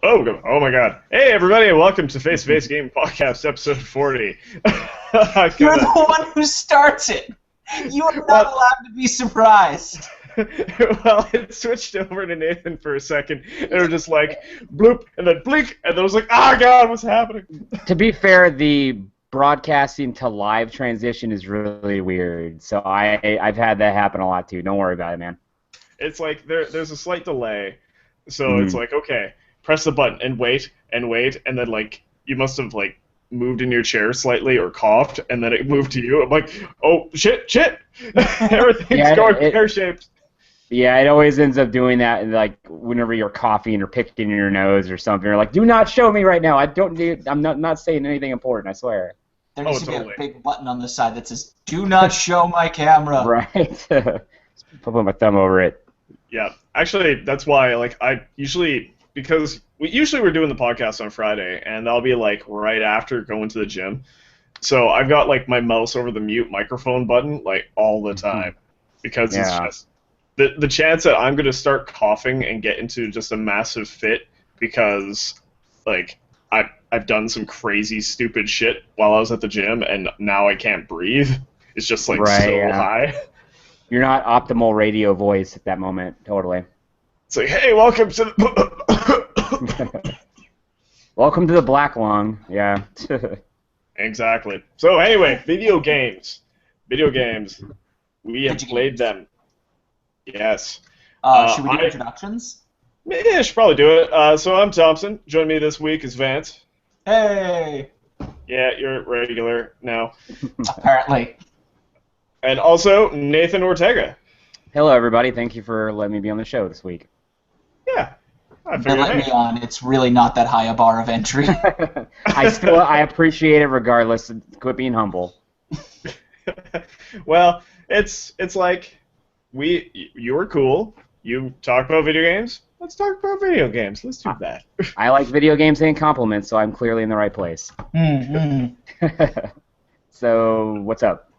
Oh my God! Hey everybody, and welcome to Face to Face Game Podcast, episode 40. You're the one who starts it. You are not allowed to be surprised. Well, it switched over to Nathan for a second, and it was just like bloop, and then blink, and then it was like, oh God, what's happening? To be fair, the broadcasting to live transition is really weird. So I've had that happen a lot too. Don't worry about it, man. It's like there's a slight delay, so it's like, okay, press the button and wait, and then like you must have like moved in your chair slightly or coughed, and then it moved to you. I'm like, oh shit, everything's going pear-shaped. Yeah, it always ends up doing that. Like whenever you're coughing or picking your nose or something, you're like, "Do not show me right now. I'm not saying anything important. I swear." There needs to be a big button on the side that says, "Do not show my camera." Right. Put my thumb over it. Yeah, actually, that's why. Like, because we're doing the podcast on Friday, and I'll be like right after going to the gym. So I've got like my mouse over the mute microphone button like all the time because it's just the chance that I'm gonna start coughing and get into just a massive fit because like I've done some crazy stupid shit while I was at the gym and now I can't breathe. It's just like high. You're not optimal radio voice at that moment, totally. It's like, hey, welcome to the welcome to the black lung, yeah. Exactly. So anyway, video games. We have played them. Yes. Should we do introductions? Yeah, I should probably do it. So I'm Thompson. Joining me this week is Vance. Hey! Yeah, you're regular now. Apparently. And also Nathan Ortega. Hello, everybody. Thank you for letting me be on the show this week. Yeah. They're letting me on. It's really not that high a bar of entry. I appreciate it regardless. Quit being humble. Well, it's like you were cool. You talk about video games. Let's talk about video games. Let's do that. I like video games and compliments, so I'm clearly in the right place. So, what's up?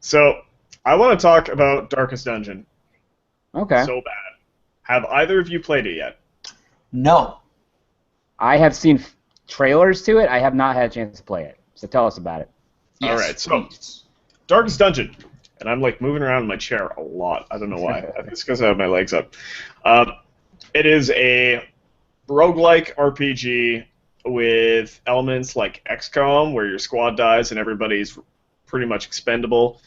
So, I want to talk about Darkest Dungeon. Okay. So bad. Have either of you played it yet? No. I have seen trailers to it. I have not had a chance to play it. So tell us about it. Yes, all right, so Darkest Dungeon. And I'm like moving around in my chair a lot. I don't know why. I think it's because I have my legs up. It is a roguelike RPG with elements like XCOM, where your squad dies and everybody's pretty much expendable.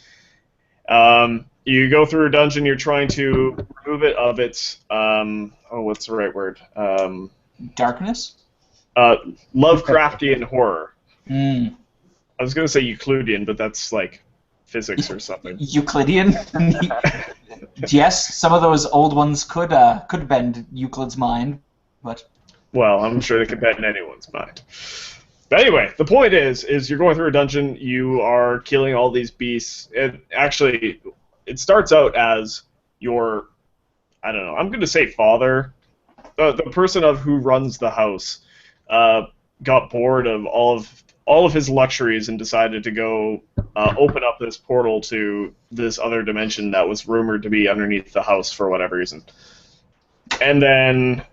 You go through a dungeon, you're trying to remove it of its, what's the right word? Darkness? Lovecraftian horror. I was going to say Euclidean, but that's like physics or something. Euclidean? Yes, some of those old ones could bend Euclid's mind, but... Well, I'm sure they could bend anyone's mind. But anyway, the point is you're going through a dungeon, you are killing all these beasts. It starts out as your, I don't know, I'm going to say father, the person of who runs the house, got bored of all of his luxuries and decided to go open up this portal to this other dimension that was rumored to be underneath the house for whatever reason. And then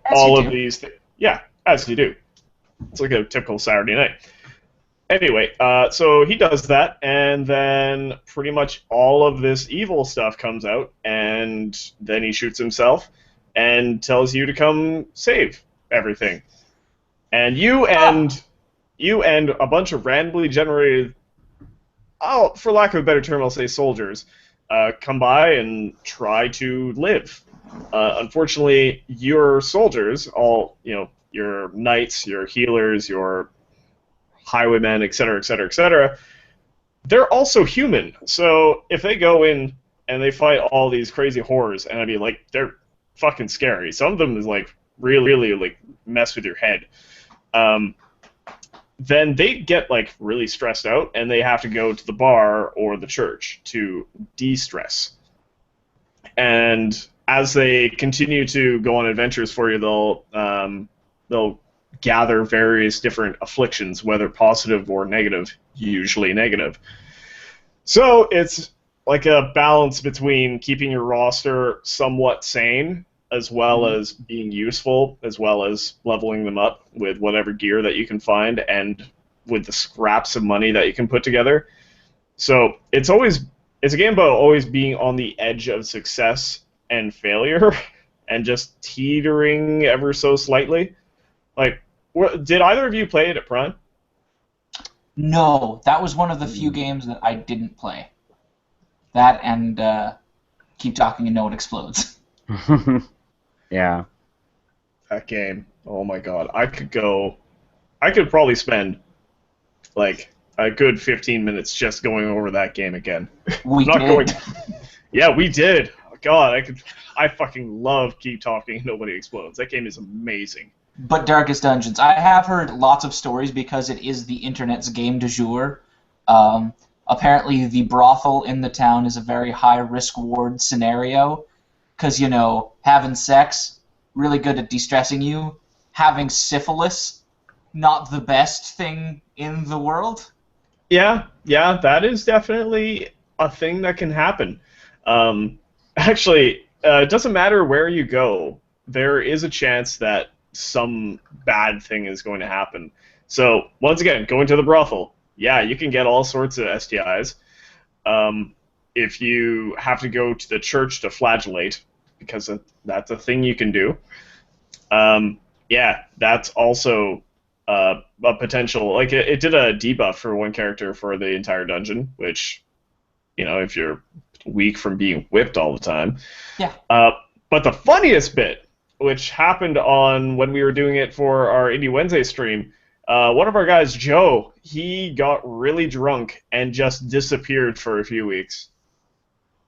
as you do. It's like a typical Saturday night. Anyway, so he does that, and then pretty much all of this evil stuff comes out, and then he shoots himself and tells you to come save everything. And you and a bunch of randomly generated, for lack of a better term, I'll say soldiers, come by and try to live. Unfortunately, your soldiers, all, your knights, your healers, your highwaymen, etc., they're also human. So if they go in and they fight all these crazy horrors, and I mean, like, they're fucking scary. Some of them is like really like mess with your head. Then they get like really stressed out, and they have to go to the bar or the church to de-stress. And as they continue to go on adventures for you, they'll gather various different afflictions, whether positive or negative, usually negative. So it's like a balance between keeping your roster somewhat sane as well as being useful, as well as leveling them up with whatever gear that you can find and with the scraps of money that you can put together. So it's a game about always being on the edge of success and failure and just teetering ever so slightly. Like, did either of you play it at Prime? No, that was one of the few games that I didn't play. That and Keep Talking and Know It Explodes. Yeah. That game, oh my god. I could probably spend, like, a good 15 minutes just going over that game again. We did. Yeah, we did. God, I fucking love Keep Talking and Nobody Explodes. That game is amazing. But Darkest Dungeons, I have heard lots of stories because it is the internet's game du jour. Apparently, the brothel in the town is a very high-risk ward scenario because, having sex, really good at de-stressing you. Having syphilis, not the best thing in the world. Yeah, that is definitely a thing that can happen. Actually, it doesn't matter where you go. There is a chance that some bad thing is going to happen. So, once again, going to the brothel, yeah, you can get all sorts of STIs. If you have to go to the church to flagellate, because that's a thing you can do, yeah, that's also a potential. Like, it did a debuff for one character for the entire dungeon, which, if you're weak from being whipped all the time. Yeah. But the funniest bit, which happened on when we were doing it for our Indie Wednesday stream, one of our guys, Joe, he got really drunk and just disappeared for a few weeks.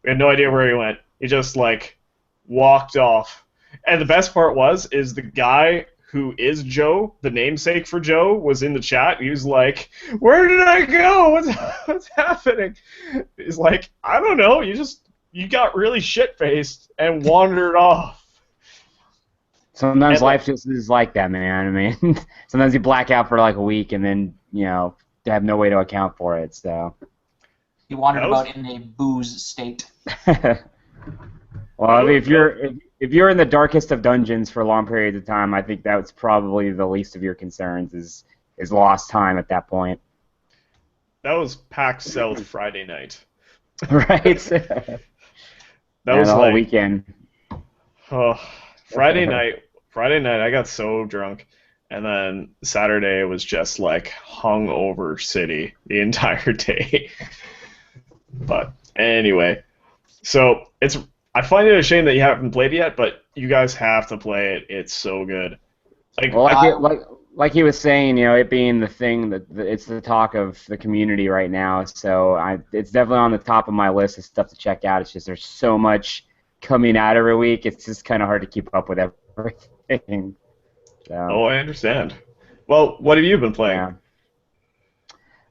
We had no idea where he went. He just, walked off. And the best part is the guy who is Joe, the namesake for Joe, was in the chat. He was like, "Where did I go? What's happening?" He's like, "I don't know. You got really shit-faced and wandered off." Sometimes life just is like that, man. I mean, sometimes you black out for like a week and then, have no way to account for it, so. He wandered about in a booze state. Well, I mean, if you're in the darkest of dungeons for long periods of time, I think that's probably the least of your concerns is lost time at that point. That was PAX South Friday night. Right? That was the whole weekend. Oh, Friday night, I got so drunk, and then Saturday was just hungover city the entire day. But anyway, so I find it a shame that you haven't played it yet, but you guys have to play it. It's so good. Like he was saying, it being the thing that it's the talk of the community right now. So it's definitely on the top of my list of stuff to check out. It's just there's so much coming out every week. It's just kind of hard to keep up with everything. So. Oh, I understand. Well, what have you been playing?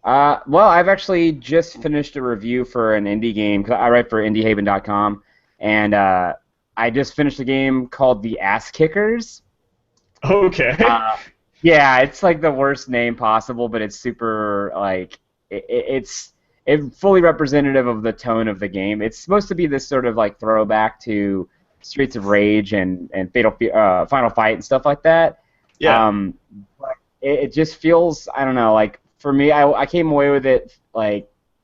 Yeah. Well, I've actually just finished a review for an indie game. I write for IndieHaven.com. And I just finished a game called The Ass Kickers. Okay. Yeah, it's like the worst name possible, but it's super it's fully representative of the tone of the game. It's supposed to be this sort of throwback to Streets of Rage and Final Fight and stuff like that. Yeah. But it just feels, I don't know, for me, I came away with it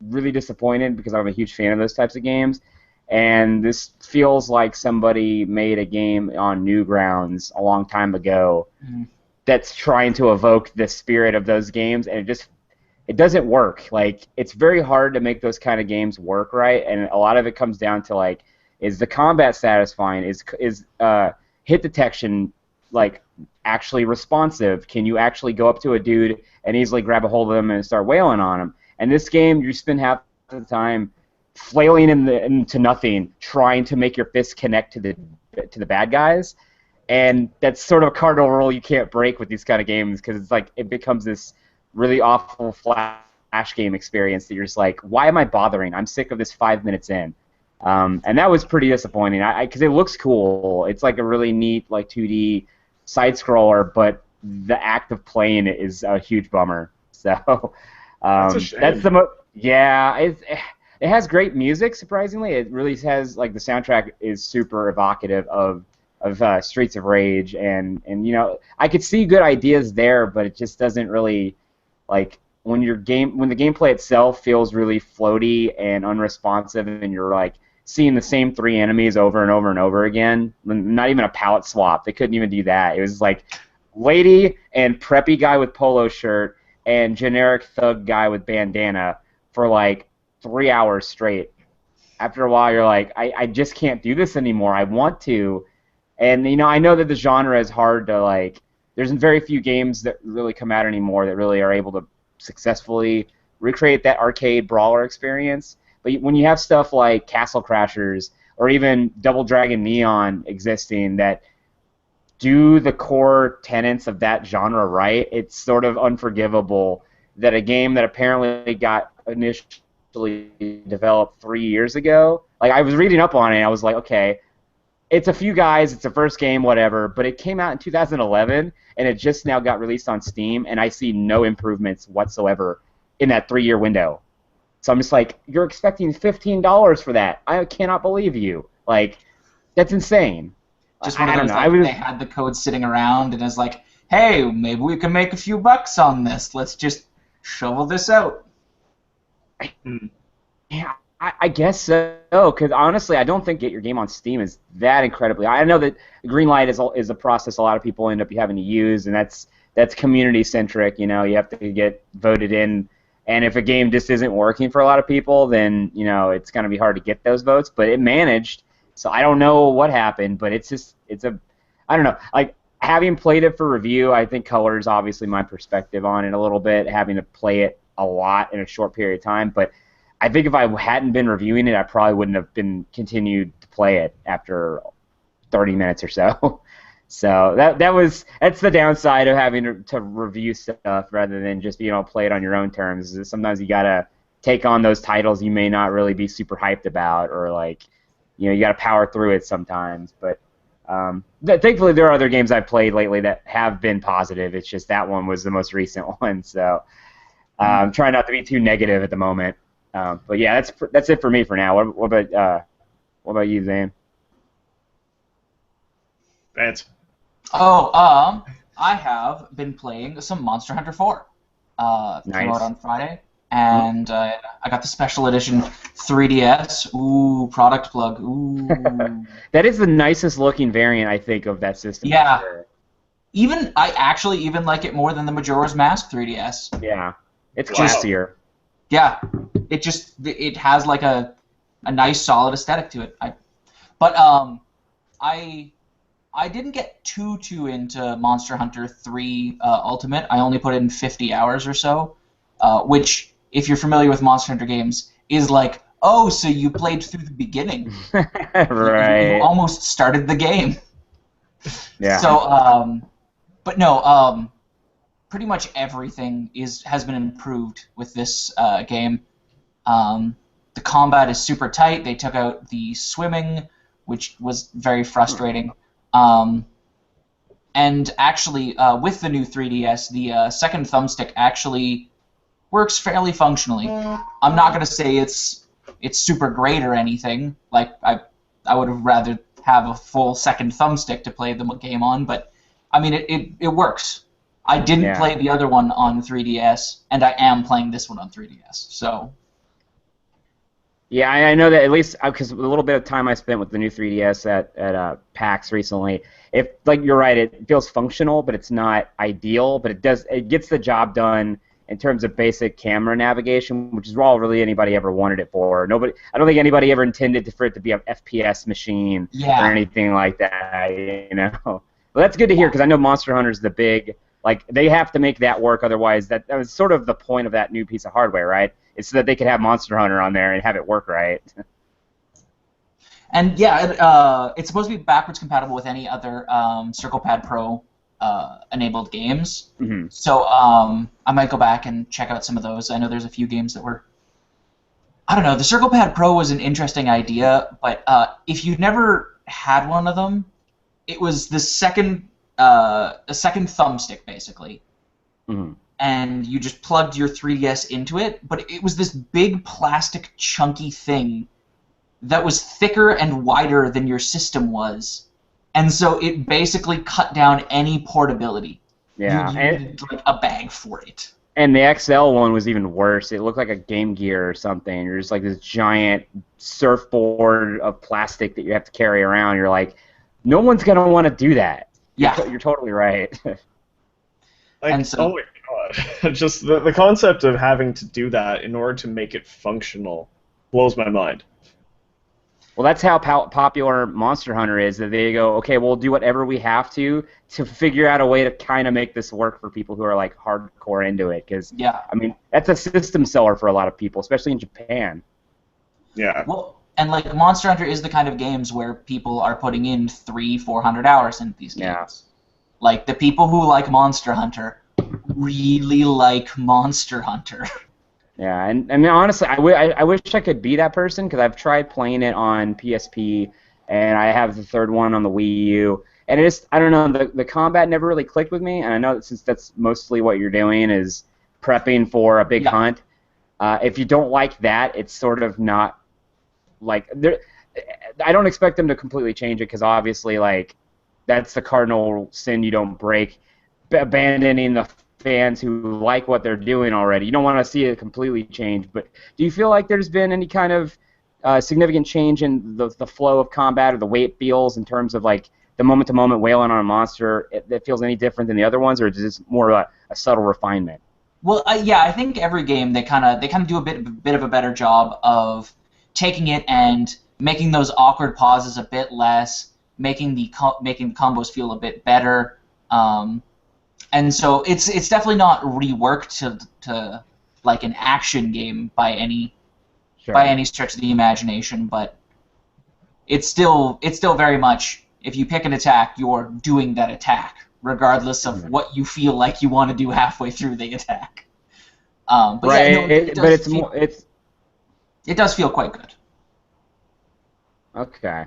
really disappointed because I'm a huge fan of those types of games. And this feels like somebody made a game on Newgrounds a long time ago that's trying to evoke the spirit of those games, and it doesn't work. It's very hard to make those kind of games work right, and a lot of it comes down to is the combat satisfying? Is hit detection actually responsive? Can you actually go up to a dude and easily grab a hold of him and start wailing on him? And this game, you spend half the time flailing into nothing, trying to make your fists connect to the bad guys, and that's sort of a cardinal rule you can't break with these kind of games because it's it becomes this really awful flash game experience that you're just why am I bothering? I'm sick of this 5 minutes in, and that was pretty disappointing. Because it looks cool, it's a really neat 2D side scroller, but the act of playing it is a huge bummer. So that's a shame. That's it has great music, surprisingly. It really has, the soundtrack is super evocative of Streets of Rage, and I could see good ideas there, but it just doesn't really like when the gameplay itself feels really floaty and unresponsive, and you're like seeing the same three enemies over and over and over again. Not even a palette swap. They couldn't even do that. It was like lady and preppy guy with polo shirt and generic thug guy with bandana for like 3 hours straight. After a while, you're like, I just can't do this anymore. I want to. And, I know that the genre is hard to, like, there's very few games that really come out anymore that really are able to successfully recreate that arcade brawler experience. But when you have stuff like Castle Crashers or even Double Dragon Neon existing that do the core tenets of that genre right, it's sort of unforgivable that a game that apparently got initially developed 3 years ago, like, I was reading up on it, and I was like, okay, it's a few guys, it's the first game, whatever, but it came out in 2011, and it just now got released on Steam, and I see no improvements whatsoever in that 3-year window. So I'm just like, you're expecting $15 for that. I cannot believe you. Like, that's insane. Just one of those, like, they had the code sitting around, and it's like, hey, maybe we can make a few bucks on this. Let's just shovel this out. Yeah, I guess so, because honestly, I don't think Get Your Game on Steam is that incredibly. I know that Greenlight is a process a lot of people end up having to use, and that's community centric. You have to get voted in, and if a game just isn't working for a lot of people, then it's going to be hard to get those votes. But it managed, so I don't know what happened, but I don't know. Like, having played it for review, I think colors obviously my perspective on it a little bit, having to play it a lot in a short period of time, but I think if I hadn't been reviewing it, I probably wouldn't have been continued to play it after 30 minutes or so. So that's the downside of having to review stuff rather than just play it on your own terms. Sometimes you gotta take on those titles you may not really be super hyped about, or like you gotta power through it sometimes. But thankfully there are other games I've played lately that have been positive. It's just that one was the most recent one, so I'm trying not to be too negative at the moment. But yeah, that's it for me for now. What about you, Zane? Vance. Oh, I have been playing some Monster Hunter 4. Nice. Came out on Friday, and I got the special edition 3DS. Ooh, product plug. Ooh. That is the nicest looking variant, I think, of that system. Yeah. Sure. I actually even like it more than the Majora's Mask 3DS. Yeah. It's classier. Yeah, it has like a nice solid aesthetic to it. I didn't get too into Monster Hunter 3 Ultimate. I only put in 50 hours or so, which, if you're familiar with Monster Hunter games, is like, oh, so you played through the begining. Right. You almost started the game. Yeah. So, but no, pretty much everything has been improved with this game. The combat is super tight. They took out the swimming, which was very frustrating. And actually, with the new 3DS, the second thumbstick actually works fairly functionally. I'm not going to say it's super great or anything. Like, I would have rather have a full second thumbstick to play the game on, but I mean, it works. I didn't play the other one on 3DS, and I am playing this one on 3DS. So. Yeah, I know that at least because a little bit of time I spent with the new 3DS at PAX recently. Like you're right, it feels functional, but it's not ideal. But it gets the job done in terms of basic camera navigation, which is all really anybody ever wanted it for. I don't think anybody ever intended for it to be an FPS machine or anything like that. Well, that's good to hear because I know Monster Hunter's the big. Like, they have to make that work, otherwise that was sort of the point of that new piece of hardware, right? It's so that they could have Monster Hunter on there and have it work right. And yeah, it's supposed to be backwards compatible with any other CirclePad Pro enabled games. Mm-hmm. So I might go back and check out some of those. I know there's a few games that were... I don't know, the CirclePad Pro was an interesting idea, but if you'd never had one of them, it was the second thumbstick, basically. Mm-hmm. And you just plugged your 3DS into it, but it was this big plastic chunky thing that was thicker and wider than your system was, And so it basically cut down any portability. Yeah, You needed like a bag for it. and the XL one was even worse. It looked like a Game Gear or something. You're just like this giant surfboard of plastic that you have to carry around. You're like, no one's gonna want to do that. Yeah. You're totally right. And so- oh my god, just the concept of having to do that in order to make it functional blows my mind. Well, that's how popular Monster Hunter is. That they go, okay, we'll do whatever we have to figure out a way to kind of make this work for people who are like hardcore into it. Because Yeah. I mean, that's a system seller for a lot of people, especially in Japan. Yeah. Well, and like Monster Hunter is the kind of games where people are putting in 300-400 hours into these games. Yeah. Like the people who like Monster Hunter really like Monster Hunter. Yeah, and I mean, honestly, I wish I could be that person because I've tried playing it on PSP, and I have the third one on the Wii U, and it just, I don't know, the combat never really clicked with me, and I know that since that's mostly what you're doing is prepping for a big Yeah. hunt, if you don't like that, it's sort of not, like, I don't expect them to completely change it because obviously, like, that's the cardinal sin you don't break, abandoning the fans who like what they're doing already. You don't want to see it completely change, but do you feel like there's been any kind of significant change in the flow of combat or the way it feels in terms of like the moment-to-moment wailing on a monster that feels any different than the other ones, or is this more a subtle refinement? Well, yeah, I think every game they kind of do a bit of a better job of taking it and making those awkward pauses a bit less, making the combos feel a bit better. And so it's definitely not reworked to like an action game by any stretch of the imagination, but it's still very much, if you pick an attack, you're doing that attack regardless of what you feel like you want to do halfway through the attack. But right, yeah, no, it does feel quite good. Okay.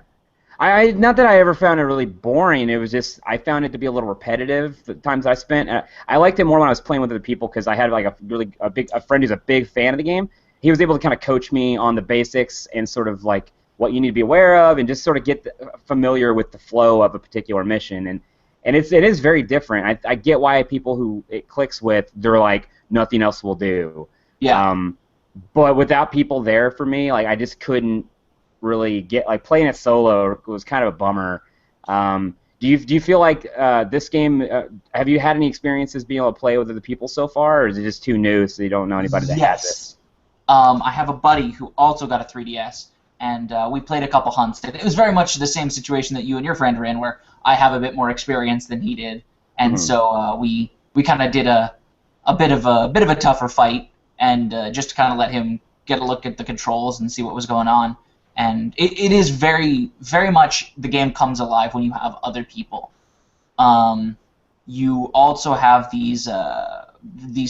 I not that I ever found it really boring. It was just I found it to be a little repetitive the times I spent. I liked it more when I was playing with other people because I had like a friend who's a big fan of the game. He was able to kind of coach me on the basics and sort of like what you need to be aware of and just sort of get familiar with the flow of a particular mission. And it is very different. I get why people who it clicks with, they're like nothing else will do. Yeah. But without people there for me, like I just couldn't really get, like, playing it solo was kind of a bummer. Do you feel like this game, have you had any experiences being able to play with other people so far, or is it just too new so you don't know anybody that has it? I have a buddy who also got a 3DS, and we played a couple hunts. It was very much the same situation that you and your friend were in, where I have a bit more experience than he did, and so we kind of did a bit of a tougher fight, and just to kind of let him get a look at the controls and see what was going on. And it is very, very much the game comes alive when you have other people. You also have these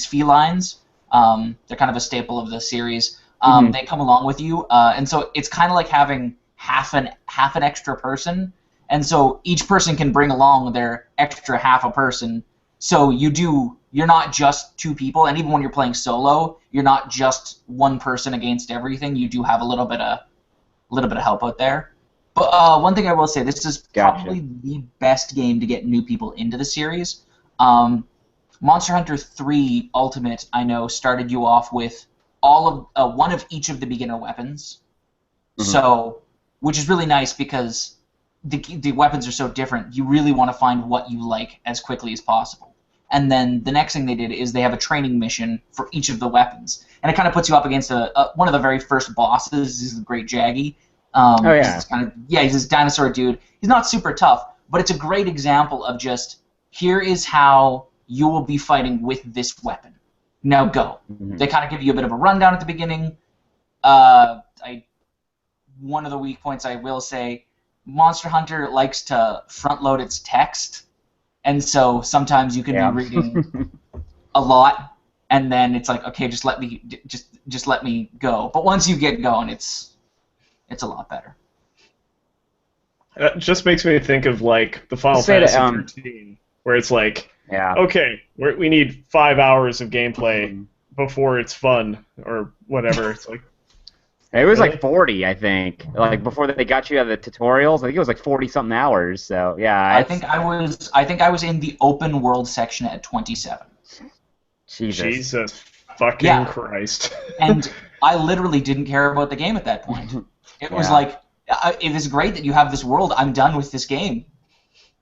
felines. They're kind of a staple of the series. They come along with you, and so it's kind of like having half an extra person. And so each person can bring along their extra half a person. So you're not just two people, and even when you're playing solo, you're not just one person against everything. You do have a little bit of help out there. But one thing I will say, this is probably the best game to get new people into the series. Monster Hunter 3 Ultimate, I know, started you off with all of one of each of the beginner weapons. So, which is really nice because the weapons are so different. You really want to find what you like as quickly as possible. And then the next thing they did is they have a training mission for each of the weapons. And it kind of puts you up against one of the very first bosses. Is the Great Jaggy. He's this dinosaur dude. He's not super tough, but it's a great example of just, here is how you will be fighting with this weapon. Now go. They kind of give you a bit of a rundown at the beginning. One of the weak points I will say, Monster Hunter likes to front load its text. And so sometimes you can be reading a lot, and then it's like, okay, just let me go. But once you get going, it's a lot better. That just makes me think of like the Final Fantasy 13, where it's like, okay, we need 5 hours of gameplay before it's fun or whatever. It's like, It was Really? like 40, I think. Like before they got you out of the tutorials, I think it was like 40 something hours. So yeah, it's I think I was in the open world section at 27. Jesus. Jesus fucking Yeah, Christ. and I literally didn't care about the game at that point. It was Yeah. like, it is great that you have this world. I'm done with this game.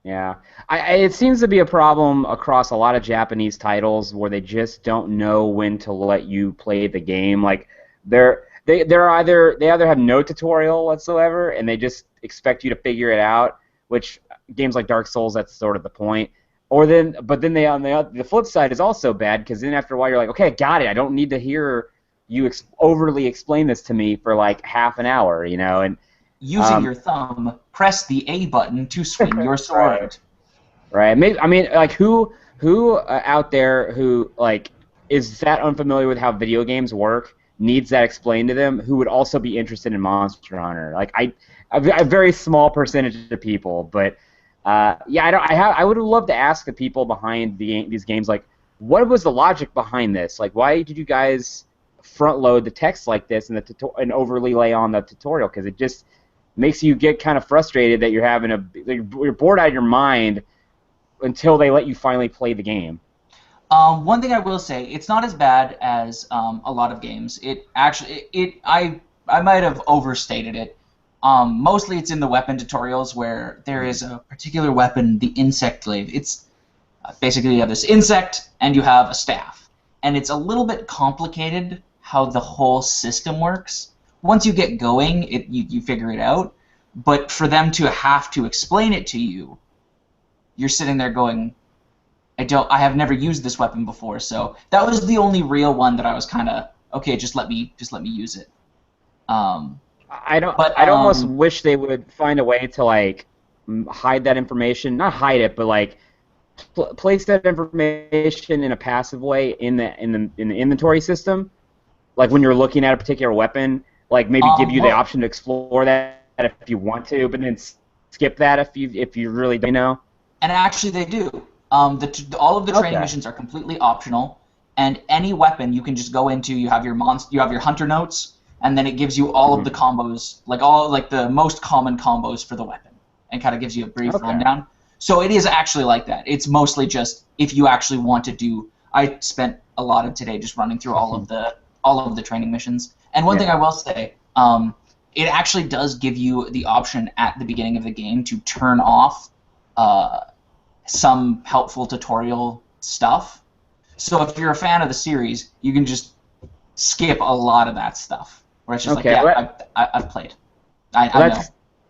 Yeah, it seems to be a problem across a lot of Japanese titles where they just don't know when to let you play the game. Like they either have no tutorial whatsoever and they just expect you to figure it out. Which games like Dark Souls, that's sort of the point. But then they on the flip side is also bad because then after a while you're like, okay, I got it. I don't need to hear you overly explain this to me for like half an hour, and. Using your thumb, press the A button to swing your sword. Right. Maybe I mean, like, who out there who like is that unfamiliar with how video games work needs that explained to them? Who would also be interested in Monster Hunter? Like, a very small percentage of people, but yeah, I would love to ask the people behind these games, like, what was the logic behind this? Like, why did you guys front load the text like this and overly lay on the tutorial? Because it just makes you get kind of frustrated that you're bored out of your mind until they let you finally play the game. One thing I will say, it's not as bad as a lot of games. It actually, I might have overstated it. Mostly it's in the weapon tutorials where there is a particular weapon, the insect glaive. It's basically you have this insect and you have a staff. And it's a little bit complicated how the whole system works. Once you get going, you figure it out. But for them to have to explain it to you, you're sitting there going, I have never used this weapon before. So that was the only real one that I was kind of, okay, just let me use it. I'd almost wish they would find a way to like hide that information, not hide it, but like place that information in a passive way in the inventory system. Like when you're looking at a particular weapon, like maybe give you the option to explore that if you want to, but then skip that if you really don't know. And actually, they do. All of the training missions are completely optional, and any weapon you can just go into. You have your hunter notes, and then it gives you all of the combos, like the most common combos for the weapon, and kind of gives you a brief rundown. So it is actually like that. It's mostly just if you actually want to do. I spent a lot of today just running through all of the training missions. And one thing I will say, it actually does give you the option at the beginning of the game to turn off some helpful tutorial stuff. So if you're a fan of the series, you can just skip a lot of that stuff. Where it's just I've played. I know.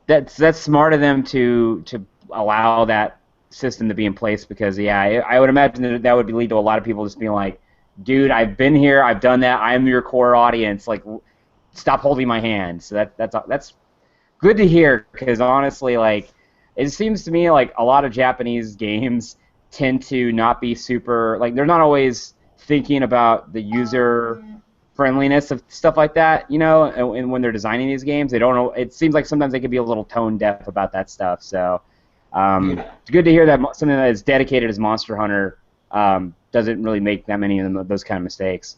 That's smart of them to allow that system to be in place because I would imagine that would lead to a lot of people just being like, dude, I've been here, I've done that, I'm your core audience. Like, stop holding my hand. So that's good to hear because honestly, like, it seems to me like a lot of Japanese games tend to not be super, like, they're not always thinking about the user friendliness of stuff like that, and when they're designing these games, they don't know. It seems like sometimes they can be a little tone deaf about that stuff. So it's good to hear that something that is dedicated as Monster Hunter doesn't really make that many of those kind of mistakes.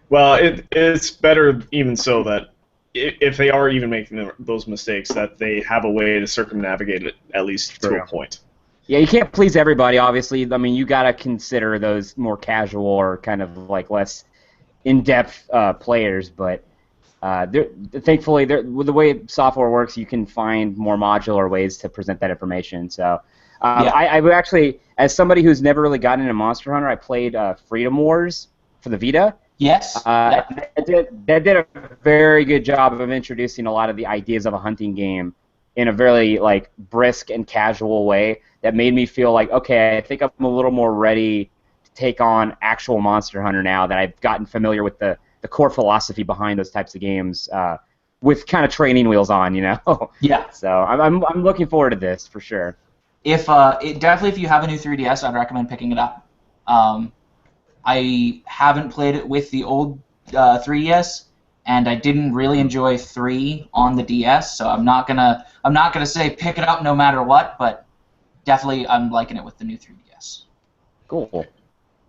Well, it's better even so that if they are even making those mistakes, that they have a way to circumnavigate it at least to a point. Yeah, you can't please everybody, obviously. I mean, you got to consider those more casual or kind of like less in-depth players, but thankfully, with the way software works, you can find more modular ways to present that information. So I would actually, as somebody who's never really gotten into Monster Hunter, I played Freedom Wars for the Vita. Yes. That did a very good job of introducing a lot of the ideas of a hunting game in a very like brisk and casual way that made me feel like, okay, I think I'm a little more ready to take on actual Monster Hunter now that I've gotten familiar with the core philosophy behind those types of games with kind of training wheels on, Yeah. So I'm looking forward to this for sure. Definitely if you have a new 3DS, I'd recommend picking it up. I haven't played it with the old 3DS, and I didn't really enjoy 3 on the DS, so I'm not gonna say pick it up no matter what, but definitely I'm liking it with the new 3DS. Cool.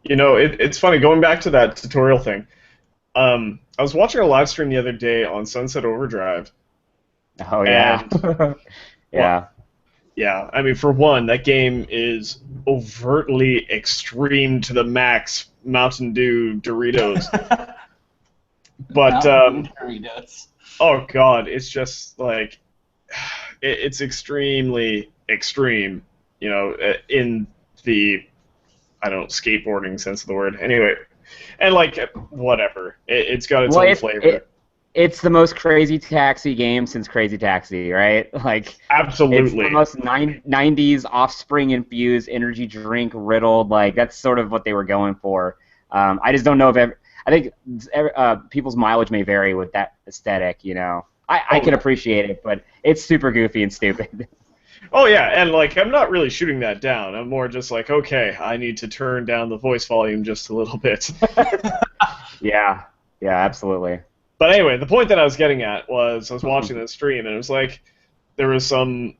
It's funny going back to that tutorial thing. I was watching a live stream the other day on Sunset Overdrive, Oh yeah. and Yeah. yeah, I mean, for one, that game is overtly extreme to the max Mountain Dew Doritos. But Mountain Dew Doritos. oh god, it's just like it's extremely extreme, in the I don't know, skateboarding sense of the word. Anyway, and like whatever, it's got its Well, own flavor. it's the most Crazy Taxi game since Crazy Taxi, right? Like, it's Absolutely. the most 90s Offspring infused energy drink riddled. Like, that's sort of what they were going for. I just don't know if I think people's mileage may vary with that aesthetic. I can appreciate it, but it's super goofy and stupid. Oh yeah, and like I'm not really shooting that down. I'm more just like, okay, I need to turn down the voice volume just a little bit. Yeah, absolutely. But anyway, the point that I was getting at was I was watching this stream and it was like there was some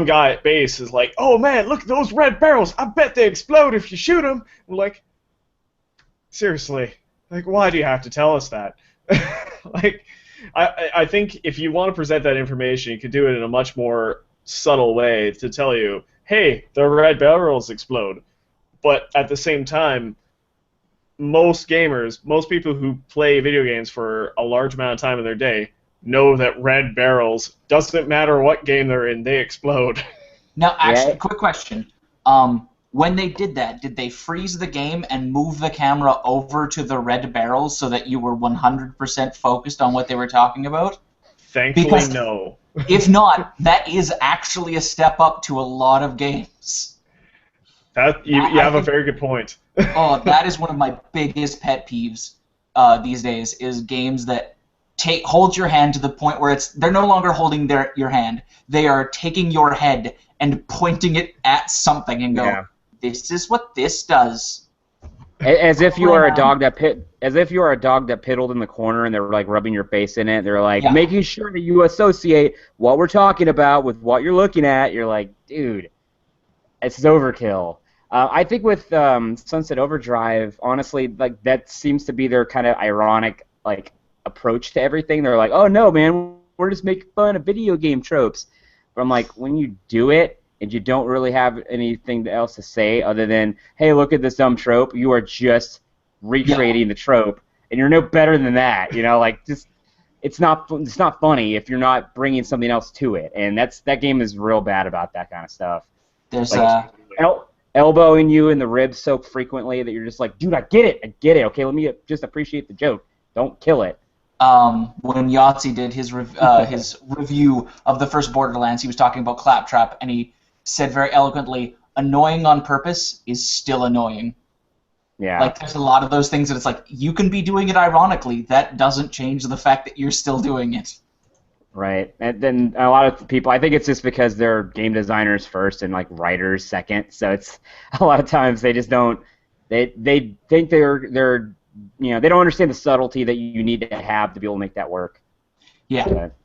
guy at base is like, oh man, look at those red barrels. I bet they explode if you shoot them. I'm like, seriously, like why do you have to tell us that? Like, I think if you want to present that information, you could do it in a much more subtle way to tell you, hey, the red barrels explode. But at the same time, most gamers, most people who play video games for a large amount of time in their day, know that red barrels, doesn't matter what game they're in, they explode. Now, actually, quick question. When they did that, did they freeze the game and move the camera over to the red barrels so that you were 100% focused on what they were talking about? Thankfully, no. If not, that is actually a step up to a lot of games. You have a very good point. Oh, that is one of my biggest pet peeves these days, is games that hold your hand to the point where they're no longer holding your hand. They are taking your head and pointing it at something and go, this is what this does. As if you are a dog that piddled in the corner and they're like rubbing your face in it. They're like making sure that you associate what we're talking about with what you're looking at. You're like, dude, it's overkill. I think with Sunset Overdrive, honestly, like that seems to be their kind of ironic like approach to everything. They're like, oh no, man, we're just making fun of video game tropes. But I'm like, when you do it and you don't really have anything else to say other than, hey, look at this dumb trope, you are just recreating the trope, and you're no better than that. Like just it's not funny if you're not bringing something else to it, and that game is real bad about that kind of stuff. There's like, elbowing you in the ribs so frequently that you're just like, dude, I get it. Okay, let me just appreciate the joke. Don't kill it. When Yahtzee did his review of the first Borderlands, he was talking about Claptrap, and he said very eloquently, annoying on purpose is still annoying. Yeah. Like, there's a lot of those things that it's like, you can be doing it ironically. That doesn't change the fact that you're still doing it. Right. And then a lot of people, I think it's just because they're game designers first and, like, writers second. So it's a lot of times they just don't, they think they're they don't understand the subtlety that you need to have to be able to make that work. Yeah. But,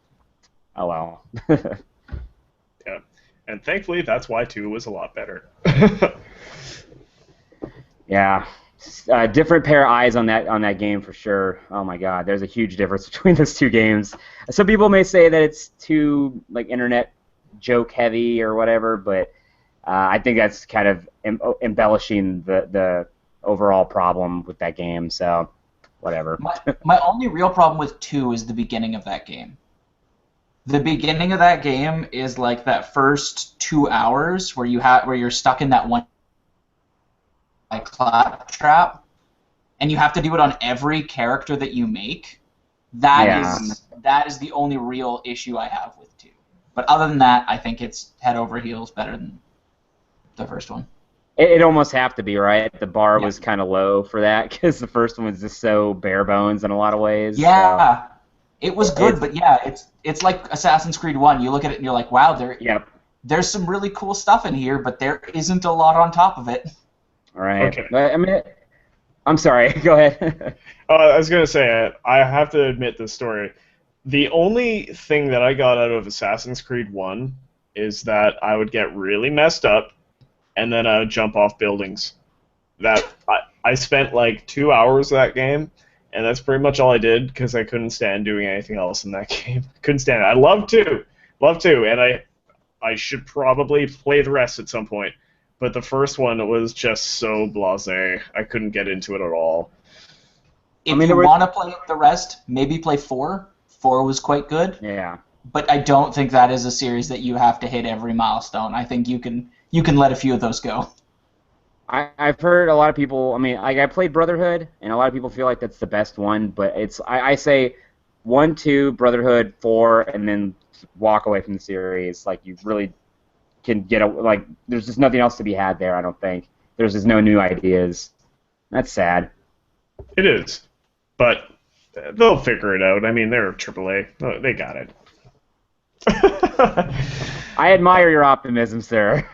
oh, well. Yeah. And thankfully, that's why 2 was a lot better. Yeah. Different pair of eyes on that game for sure. Oh my God, there's a huge difference between those two games. Some people may say that it's too like internet joke heavy or whatever, but I think that's kind of embellishing the overall problem with that game. So whatever. My only real problem with 2 is the beginning of that game. The beginning of that game is like that first 2 hours where you're stuck in that one Claptrap, and you have to do it on every character that you make. That is the only real issue I have with 2. But other than that, I think it's head over heels better than the first one. It almost have to be, right? The bar was kind of low for that because the first one was just so bare bones in a lot of ways. Yeah. So. It was good, but yeah, it's like Assassin's Creed 1. You look at it and you're like, wow, there's some really cool stuff in here, but there isn't a lot on top of it. All right. Okay. I mean, I'm sorry. Go ahead. I was going to say, I have to admit this story. The only thing that I got out of Assassin's Creed 1 is that I would get really messed up, and then I would jump off buildings. That I spent like 2 hours of that game, and that's pretty much all I did because I couldn't stand doing anything else in that game. Couldn't stand it. I love to, and I should probably play the rest at some point. But the first one was just so blasé. I couldn't get into it at all. If you want to play the rest, maybe play 4. 4 was quite good. Yeah. But I don't think that is a series that you have to hit every milestone. I think you can let a few of those go. I've heard a lot of people. I mean, I played Brotherhood, and a lot of people feel like that's the best one. But I say 1, 2, Brotherhood, 4, and then walk away from the series. Like, you really can get there's just nothing else to be had there. I don't think there's just no new ideas. That's sad. It is, but they'll figure it out. I mean, they're AAA. They got it. I admire your optimism, sir.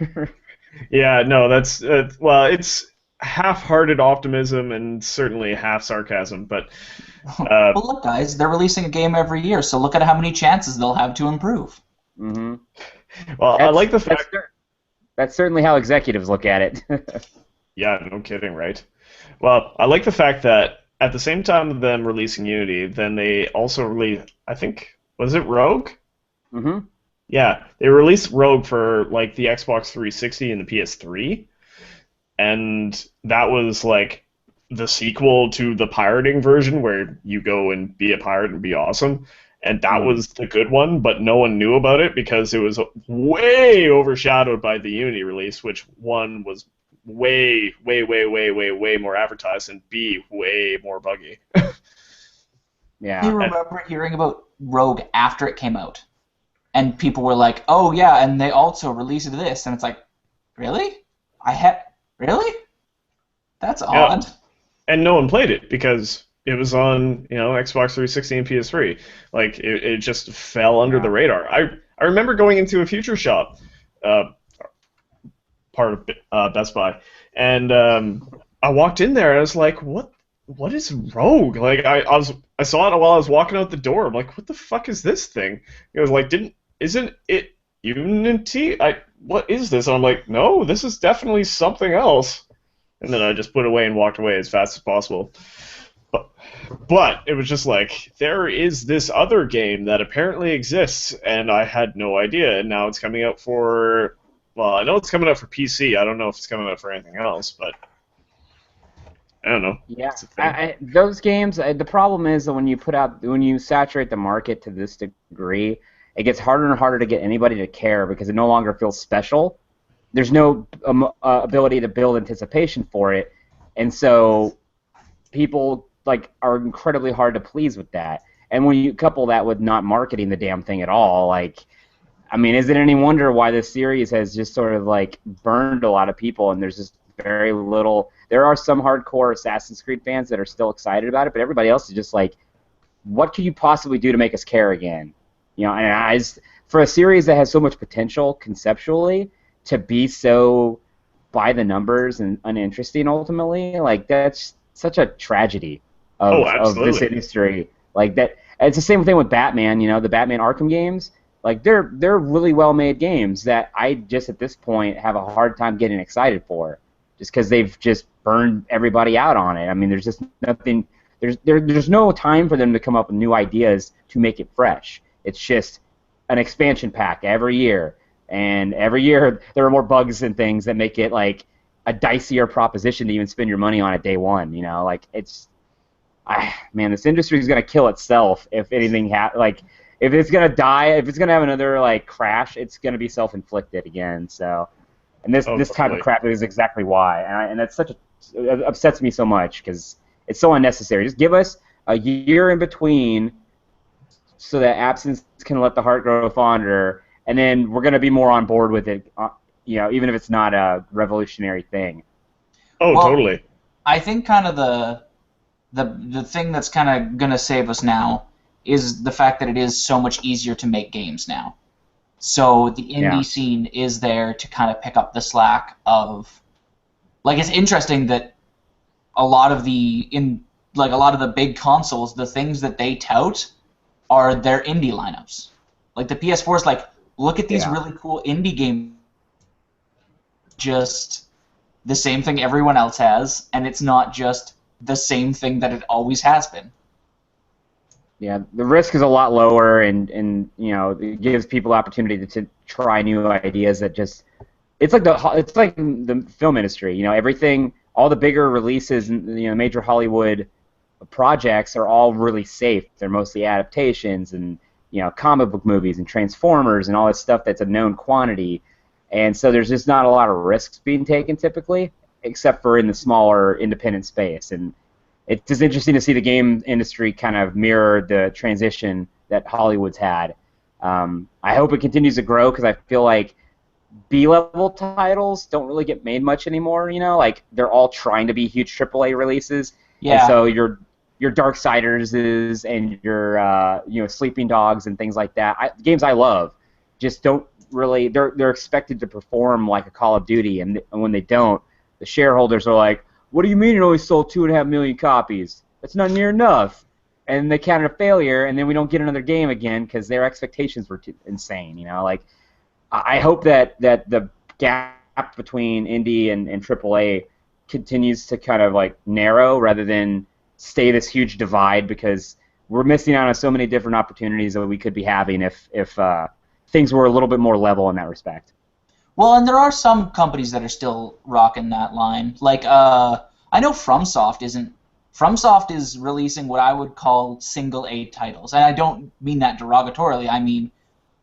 Yeah, no, that's well, it's half-hearted optimism and certainly half sarcasm, but well, look, guys, they're releasing a game every year, so look at how many chances they'll have to improve. Mm-hmm. Well, I like the fact that's certainly how executives look at it. Yeah, no kidding, right? Well, I like the fact that at the same time of them releasing Unity, then they also released, I think, was it Rogue? Mm-hmm. Yeah, they released Rogue for like the Xbox 360 and the PS3, and that was like the sequel to the pirating version where you go and be a pirate and be awesome, and that was the good one, but no one knew about it because it was way overshadowed by the Unity release, which one was way more advertised, and B, way more buggy. Yeah. Do you remember hearing about Rogue after it came out? And people were like, "Oh yeah," and they also released this, and it's like, really? Really? That's odd. And no one played it because it was on, Xbox 360 and PS3. Like it just fell under the radar. I remember going into a Future Shop, part of Best Buy, and I walked in there and I was like, what is Rogue? Like I saw it while I was walking out the door. I'm like, what the fuck is this thing? It was like, isn't it Unity? What is this? And I'm like, no, this is definitely something else. And then I just put it away and walked away as fast as possible. But it was just like, there is this other game that apparently exists, and I had no idea. And now it's coming out for, well, I know it's coming out for PC. I don't know if it's coming out for anything else, but I don't know. Yeah, those games. The problem is that when you saturate the market to this degree, it gets harder and harder to get anybody to care because it no longer feels special. There's no ability to build anticipation for it, and so people are incredibly hard to please with that. And when you couple that with not marketing the damn thing at all, is it any wonder why this series has just sort of burned a lot of people? And there's just very little. There are some hardcore Assassin's Creed fans that are still excited about it, but everybody else is just like, what could you possibly do to make us care again? And for a series that has so much potential conceptually to be so by the numbers and uninteresting ultimately, that's such a tragedy of this industry. That it's the same thing with Batman. The Batman Arkham games. They're really well made games that I just at this point have a hard time getting excited for, just because they've just burned everybody out on it. There's just nothing. There's no time for them to come up with new ideas to make it fresh. It's just an expansion pack every year, and every year there are more bugs and things that make it a dicier proposition to even spend your money on it day one. This industry is gonna kill itself if anything if it's gonna die, if it's gonna have another crash, it's gonna be self-inflicted again. So, and this type of crap is exactly why, and that's it upsets me so much because it's so unnecessary. Just give us a year in between, so that absence can let the heart grow fonder, and then we're gonna be more on board with it. Even if it's not a revolutionary thing. Oh, well, totally. I think kind of the thing that's kind of gonna save us now is the fact that it is so much easier to make games now. So the indie scene is there to kind of pick up the slack of, it's interesting that a lot of the big consoles, the things that they tout are their indie lineups. The PS4 is look at these really cool indie games, just the same thing everyone else has, and it's not just the same thing that it always has been. Yeah, the risk is a lot lower, and it gives people opportunity to try new ideas that just it's like the film industry. Everything, all the bigger releases, major Hollywood projects are all really safe. They're mostly adaptations and comic book movies and Transformers and all this stuff that's a known quantity, and so there's just not a lot of risks being taken typically, except for in the smaller independent space. And it's just interesting to see the game industry kind of mirror the transition that Hollywood's had. I hope it continues to grow because I feel like B-level titles don't really get made much anymore. Like they're all trying to be huge AAA releases. Yeah. And so your Darksiders and your Sleeping Dogs and things like that. Games I love just don't really. They're expected to perform like a Call of Duty, and when they don't, the shareholders are like, "What do you mean it only sold 2.5 million copies? That's not near enough." And they count it a failure, and then we don't get another game again because their expectations were too insane. Like I hope that the gap between indie and AAA continues to kind of like narrow rather than stay this huge divide, because we're missing out on so many different opportunities that we could be having if things were a little bit more level in that respect. Well, and there are some companies that are still rocking that line. Like, I know FromSoft isn't. FromSoft is releasing what I would call single A titles, and I don't mean that derogatorily. I mean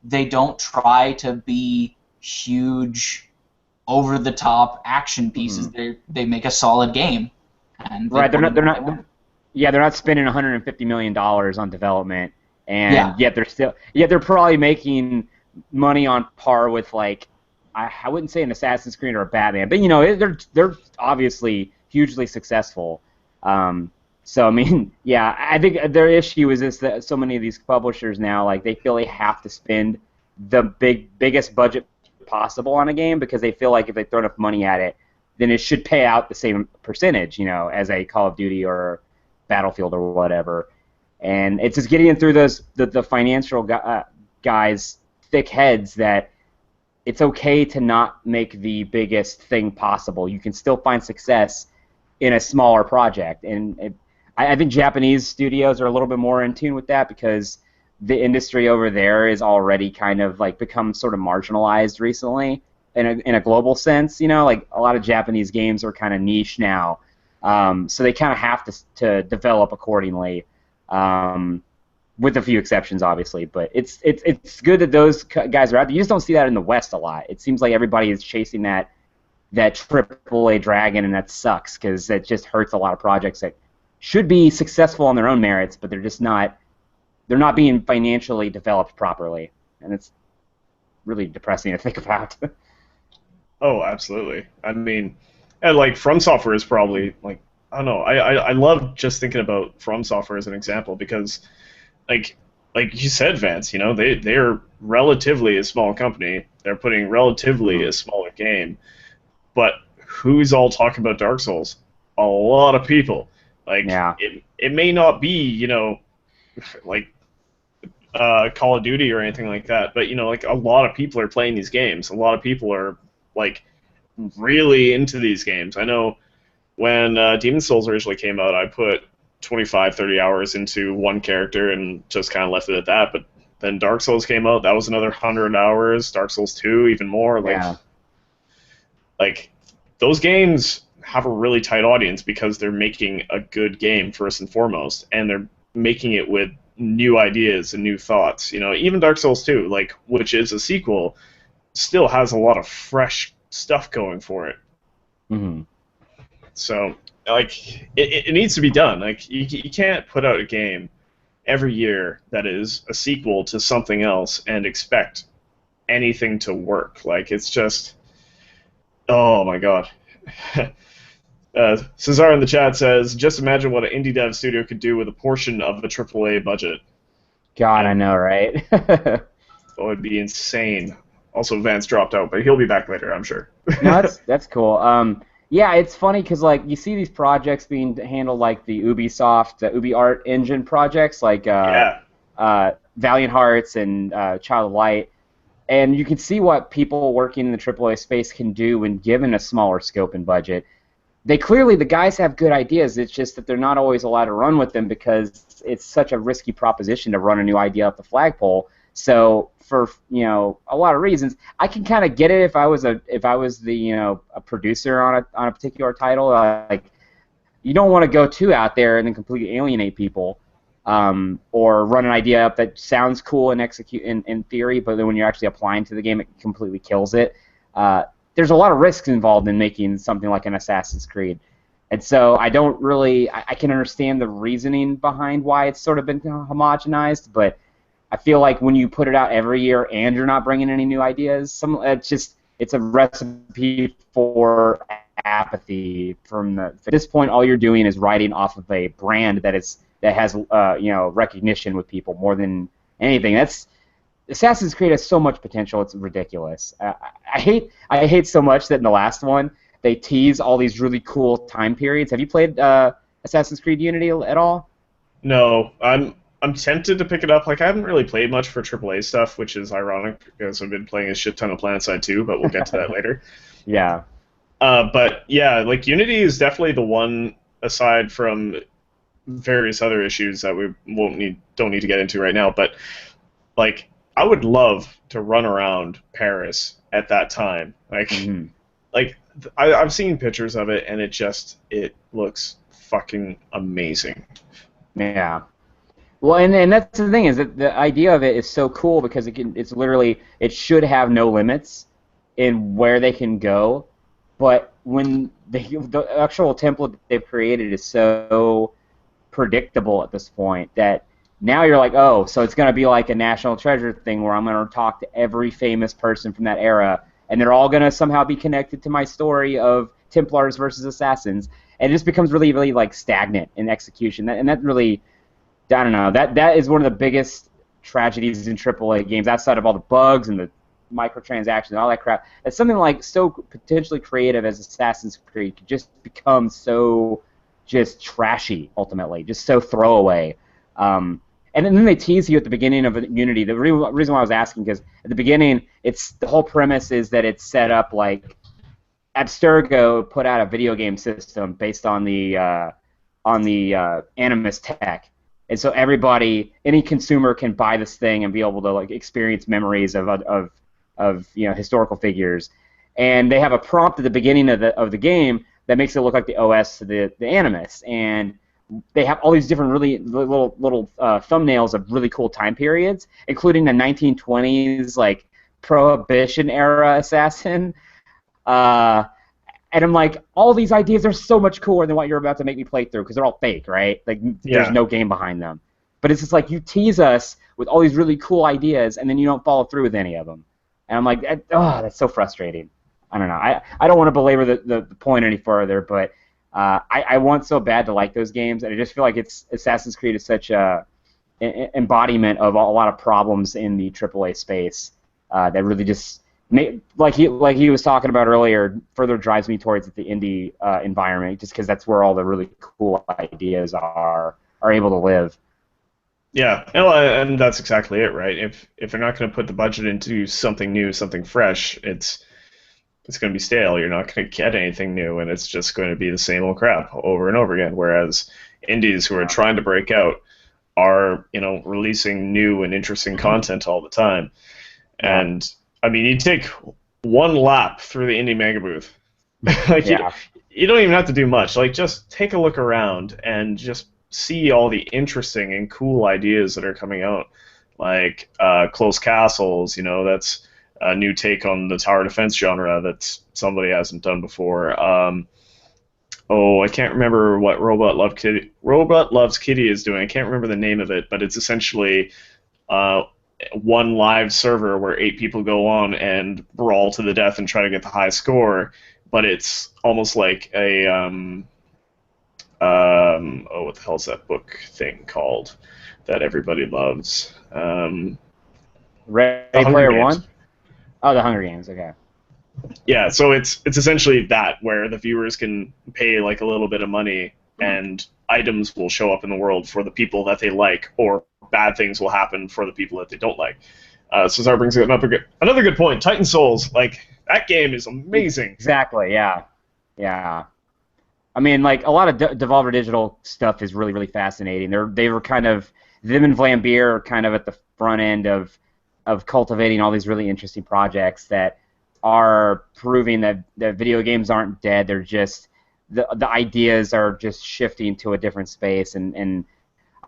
they don't try to be huge, over-the-top action pieces. They make a solid game. And right, they're not spending $150 million on development, and yet they're probably making money on par with, like, I wouldn't say an Assassin's Creed or a Batman, but they're obviously hugely successful. So I mean, yeah, I think their issue is this, that so many of these publishers now, like, they feel they have to spend the biggest budget possible on a game because they feel like if they throw enough money at it, then it should pay out the same percentage, as a Call of Duty or Battlefield or whatever. And it's just getting through the financial guys' thick heads that it's okay to not make the biggest thing possible. You can still find success in a smaller project. And I think Japanese studios are a little bit more in tune with that because the industry over there is already kind of like become sort of marginalized recently in a global sense. Like a lot of Japanese games are kind of niche now. So they kind of have to develop accordingly, with a few exceptions, obviously. But it's good that those guys are out there. You just don't see that in the West a lot. It seems like everybody is chasing that AAA dragon, and that sucks because it just hurts a lot of projects that should be successful on their own merits, but they're just not. They're not being financially developed properly, and it's really depressing to think about. Oh, absolutely. I mean, and like From Software is probably like, I don't know. I love just thinking about From Software as an example because, like you said, Vance, they're relatively a small company. They're putting relatively a smaller game, but who's all talking about Dark Souls? A lot of people. Like, yeah. It may not be, like Call of Duty or anything like that, but like a lot of people are playing these games. A lot of people are like really into these games. I know when Demon's Souls originally came out, I put 25, 30 hours into one character and just kind of left it at that. But then Dark Souls came out, that was another 100 hours. Dark Souls 2, even more. Like those games have a really tight audience because they're making a good game first and foremost, and they're making it with new ideas and new thoughts. Even Dark Souls 2, like, which is a sequel, still has a lot of fresh stuff going for it. Mm-hmm. So, like, it needs to be done. Like, you can't put out a game every year that is a sequel to something else and expect anything to work. Like, it's just, oh my god. Cesar in the chat says, just imagine what an indie dev studio could do with a portion of the AAA budget. God, I know, right? That would be insane. Also, Vance dropped out, but he'll be back later, I'm sure. No, that's cool. Yeah, it's funny because, like, you see these projects being handled like the Ubisoft, the UbiArt Engine projects, like Valiant Hearts and Child of Light, and you can see what people working in the AAA space can do when given a smaller scope and budget. they clearly, the guys have good ideas. It's just that they're not always allowed to run with them because it's such a risky proposition to run a new idea up the flagpole. So for a lot of reasons, I can kind of get it if I was the a producer on a particular title. Like, you don't want to go too out there and then completely alienate people, or run an idea up that sounds cool and execute in theory, but then when you're actually applying to the game, it completely kills it. There's a lot of risks involved in making something like an Assassin's Creed. And so I don't really, I can understand the reasoning behind why it's sort of been homogenized, but I feel like when you put it out every year and you're not bringing any new ideas, it's a recipe for apathy. At this point, all you're doing is riding off of a brand that has recognition with people more than anything. Assassin's Creed has so much potential; it's ridiculous. I hate so much that in the last one they tease all these really cool time periods. Have you played Assassin's Creed Unity at all? No, I'm tempted to pick it up. Like, I haven't really played much for AAA stuff, which is ironic because I've been playing a shit ton of PlanetSide 2, but we'll get to that later. Yeah. But yeah, like, Unity is definitely the one, aside from various other issues that we don't need to get into right now. But like, I would love to run around Paris at that time. Like, I've seen pictures of it, and it looks fucking amazing. Yeah. Well, and that's the thing, is that the idea of it is so cool because it should have no limits in where they can go, but when the actual template they've created is so predictable at this point that now you're like, oh, so it's going to be like a National Treasure thing where I'm going to talk to every famous person from that era, and they're all going to somehow be connected to my story of Templars versus Assassins, and it just becomes really, really like stagnant in execution, and that really, I don't know, that is one of the biggest tragedies in AAA games, outside of all the bugs and the microtransactions and all that crap. That something like so potentially creative as Assassin's Creed could just become so just trashy, ultimately, just so throwaway. And then they tease you at the beginning of Unity. The reason why I was asking, because at the beginning, the whole premise is that it's set up like Abstergo put out a video game system based on the Animus tech. And so any consumer can buy this thing and be able to like experience memories of historical figures. And they have a prompt at the beginning of the game that makes it look like the OS to the Animus. And they have all these different really little thumbnails of really cool time periods, including the 1920s like Prohibition era assassin. And I'm like, all these ideas are so much cooler than what you're about to make me play through, because they're all fake, right? Like, there's no game behind them. But it's just like, you tease us with all these really cool ideas, and then you don't follow through with any of them. And I'm like, that's so frustrating. I don't know. I don't want to belabor the point any further, but I want so bad to like those games, and I just feel like Assassin's Creed is such a embodiment of a lot of problems in the AAA space that really just... like he was talking about earlier, further drives me towards the indie environment, just because that's where all the really cool ideas are able to live. Yeah, and that's exactly it, right? If they're not going to put the budget into something new, something fresh, it's going to be stale. You're not going to get anything new, and it's just going to be the same old crap over and over again. Whereas indies who are trying to break out are, releasing new and interesting content all the time, and I mean, you take one lap through the indie mega booth. You don't even have to do much. Like, just take a look around and just see all the interesting and cool ideas that are coming out. Like Close Castles, that's a new take on the tower defense genre that somebody hasn't done before. I can't remember what Robot Loves Kitty is doing. I can't remember the name of it, but it's essentially... one live server where 8 people go on and brawl to the death and try to get the high score, but it's almost like a what the hell's that book thing called that everybody loves? Ready Player One? Oh, the Hunger Games. Okay. Yeah, so it's essentially that, where the viewers can pay like a little bit of money and items will show up in the world for the people that they like, or bad things will happen for the people that they don't like. So that brings up another good point. Titan Souls, like, that game is amazing. Exactly, yeah. I mean, like a lot of Devolver Digital stuff is really, really fascinating. They were kind of them and Vlambeer are kind of at the front end of cultivating all these really interesting projects that are proving that video games aren't dead. They're just the ideas are just shifting to a different space, and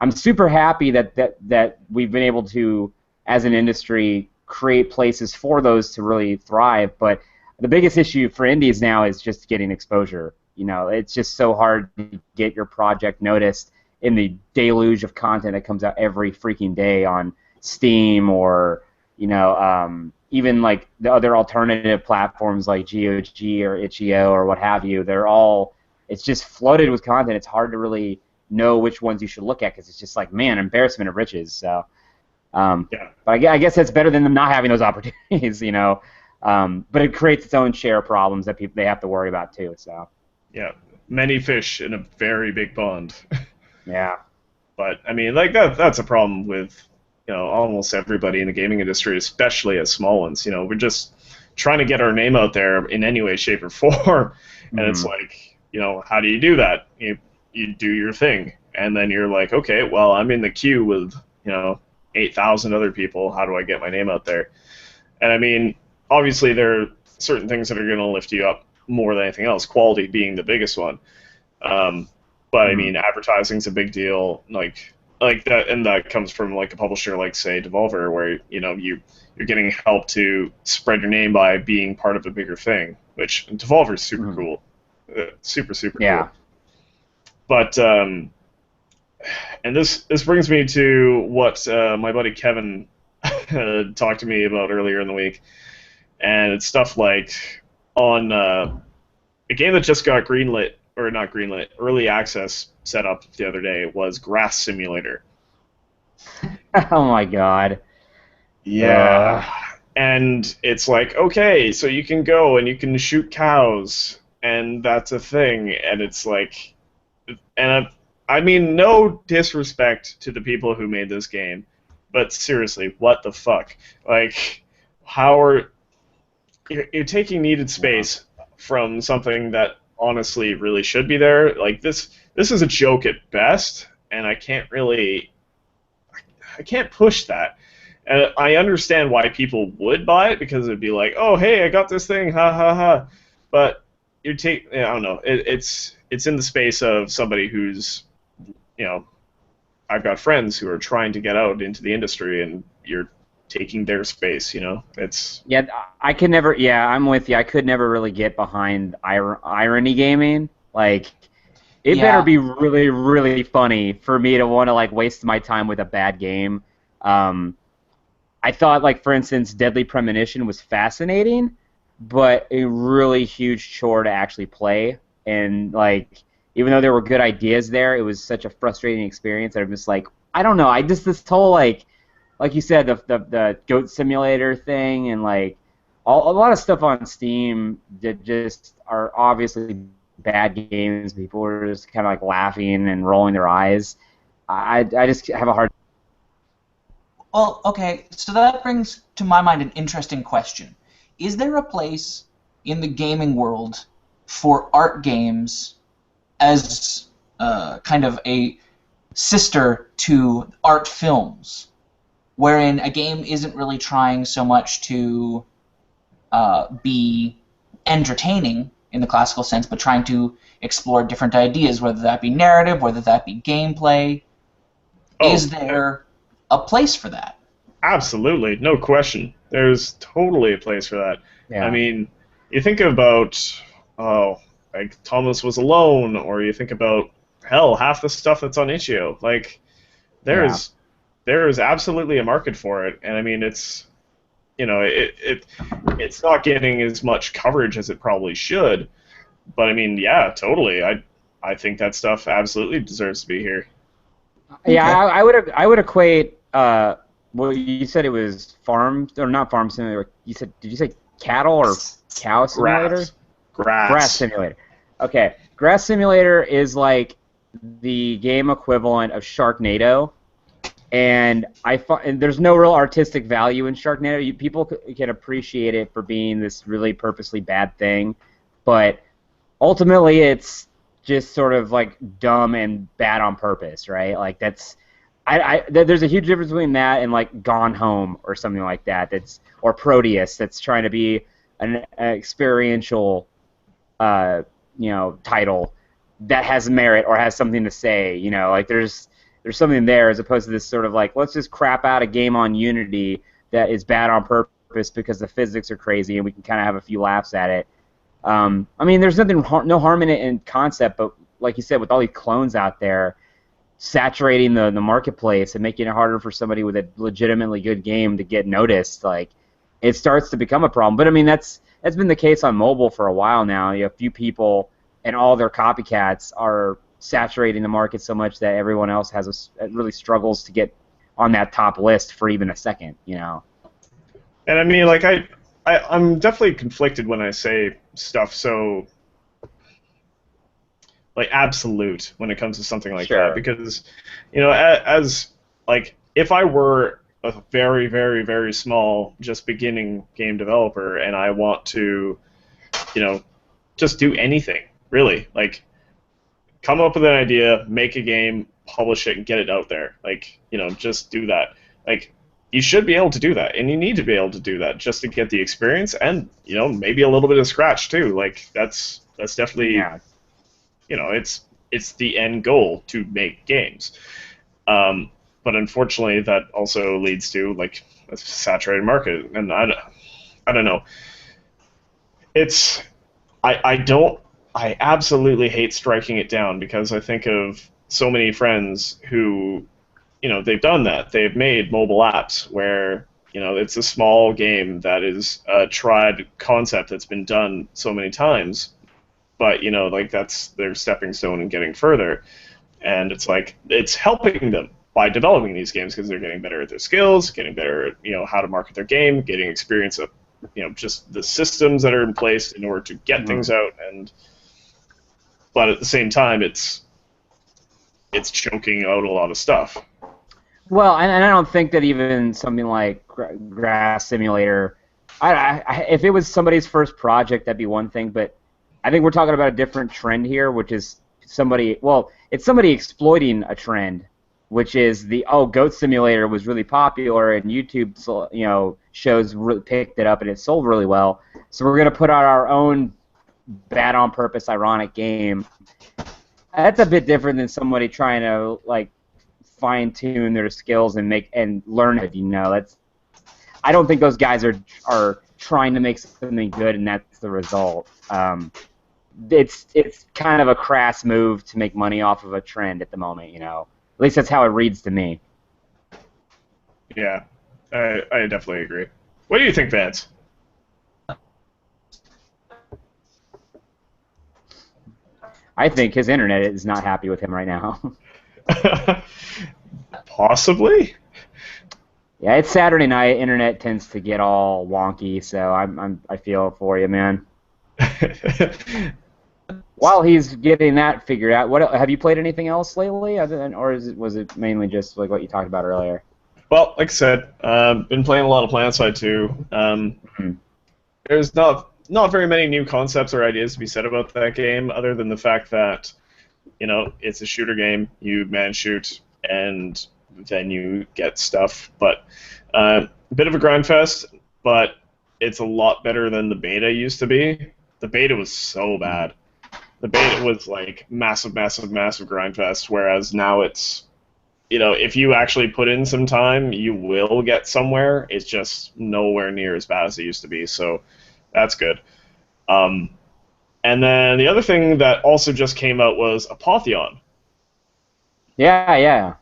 I'm super happy that we've been able to, as an industry, create places for those to really thrive. But the biggest issue for indies now is just getting exposure. You know, it's just so hard to get your project noticed in the deluge of content that comes out every freaking day on Steam or, you know, even like the other alternative platforms like GOG or Itch.io or what have you. It's just flooded with content. It's hard to really know which ones you should look at because it's just like, man, embarrassment of riches. So, Yeah. but I guess that's better than them not having those opportunities, you know. But it creates its own share of problems that they have to worry about too. So. Yeah, many fish in a very big pond. Yeah. But I mean, like that's a problem with, you know, almost everybody in the gaming industry, especially as small ones. You know, we're just trying to get our name out there in any way, shape, or form, and it's like, you know, how do you do that? You do your thing, and then you're like, okay, well, I'm in the queue with, you know, 8,000 other people. How do I get my name out there? And I mean, obviously there are certain things that are going to lift you up more than anything else, quality being the biggest one. But I mean, advertising's a big deal, like that, and that comes from like a publisher like, say, Devolver, where, you know, you're getting help to spread your name by being part of a bigger thing, which Devolver's super cool, super cool. But and this brings me to what my buddy Kevin talked to me about earlier in the week, and it's stuff like on a game that just got greenlit, or not greenlit, early access set up the other day was Grass Simulator. Oh my god. Yeah. And it's like, okay, so you can go and you can shoot cows, and that's a thing, and it's like, and I mean, no disrespect to the people who made this game, but seriously, what the fuck? Like, how are you're taking needed space from something that honestly really should be there? Like, this is a joke at best, and I can't push that. And I understand why people would buy it, because it'd be like, oh, hey, I got this thing, ha ha ha. But I don't know, it's in the space of somebody who's, you know, I've got friends who are trying to get out into the industry, and you're taking their space, you know? It's... Yeah, I could never... Yeah, I'm with you. I could never really get behind irony gaming. Like, it better be really, really funny for me to want to, like, waste my time with a bad game. I thought, like, for instance, Deadly Premonition was fascinating, but a really huge chore to actually play. And, like, even though there were good ideas there, it was such a frustrating experience that I'm just like, I don't know. This whole, like you said, the goat simulator thing, and like a lot of stuff on Steam that just are obviously bad games. People are just kind of like laughing and rolling their eyes. I just have a hard. Well, okay, so that brings to my mind an interesting question. Is there a place in the gaming world for art games as kind of a sister to art films, wherein a game isn't really trying so much to be entertaining in the classical sense, but trying to explore different ideas, whether that be narrative, whether that be gameplay? Is there a place for that? Absolutely, no question. There's totally a place for that. Yeah. I mean, you think about, like Thomas Was Alone, or you think about, hell, half the stuff that's on Itch.io. Like, there is absolutely a market for it, and I mean, it's, you know, it's not getting as much coverage as it probably should, but I mean, yeah, totally. I think that stuff absolutely deserves to be here. Yeah, I would equate. Well, you said it was farm or not farm simulator. Did you say cattle or cow simulator? Grass simulator. Okay, Grass Simulator is like the game equivalent of Sharknado, and there's no real artistic value in Sharknado. People can appreciate it for being this really purposely bad thing, but ultimately it's just sort of like dumb and bad on purpose, right? Like that's there's a huge difference between that and like Gone Home or something like that. Or Proteus that's trying to be an experiential, title that has merit or has something to say. Like there's something there as opposed to this sort of like let's just crap out a game on Unity that is bad on purpose because the physics are crazy and we can kind of have a few laughs at it. I mean, there's no harm in it in concept, but like you said, with all these clones out there, saturating the marketplace and making it harder for somebody with a legitimately good game to get noticed, like it starts to become a problem. But I mean, that's been the case on mobile for a while now. A few people and all their copycats are saturating the market so much that everyone else really struggles to get on that top list for even a second. And I mean, like I'm definitely conflicted when I say stuff so like absolute when it comes to something like that, because as like if I were a very, very, very small just beginning game developer and I want to just do anything really, like come up with an idea, make a game, publish it, and get it out there, like just do that. Like you should be able to do that, and you need to be able to do that just to get the experience, and maybe a little bit of scratch too. Like that's definitely it's the end goal to make games. But unfortunately, that also leads to like a saturated market, and I don't know. I absolutely hate striking it down because I think of so many friends who they've done that. They've made mobile apps where it's a small game that is a tried concept that's been done so many times, but like that's their stepping stone and getting further. And it's like it's helping them by developing these games because they're getting better at their skills, getting better at how to market their game, getting experience of just the systems that are in place in order to get things out. But at the same time, it's choking out a lot of stuff. Well, and I don't think that even something like Grass Simulator, if it was somebody's first project, that'd be one thing. But I think we're talking about a different trend here, which is it's somebody exploiting a trend, which is Goat Simulator was really popular and YouTube, shows really picked it up and it sold really well. So we're gonna put out our own bad on purpose, ironic game. That's a bit different than somebody trying to like fine tune their skills and learn it. I don't think those guys are trying to make something good and that's the result. It's kind of a crass move to make money off of a trend at the moment. At least that's how it reads to me. Yeah, I definitely agree. What do you think, Vance? I think his internet is not happy with him right now. Possibly. Yeah, it's Saturday night. Internet tends to get all wonky, so I feel for you, man. While he's getting that figured out, what have you played anything else lately, or was it mainly just like what you talked about earlier? Well, like I said, been playing a lot of PlanetSide 2. There's not very many new concepts or ideas to be said about that game, other than the fact that it's a shooter game. You man shoot, and then you get stuff. But a bit of a grind fest, but it's a lot better than the beta used to be. The beta was so bad. The beta was like massive, massive, massive grind fest, whereas now it's, if you actually put in some time, you will get somewhere. It's just nowhere near as bad as it used to be, so that's good. And then the other thing that also just came out was Apotheon. Yeah.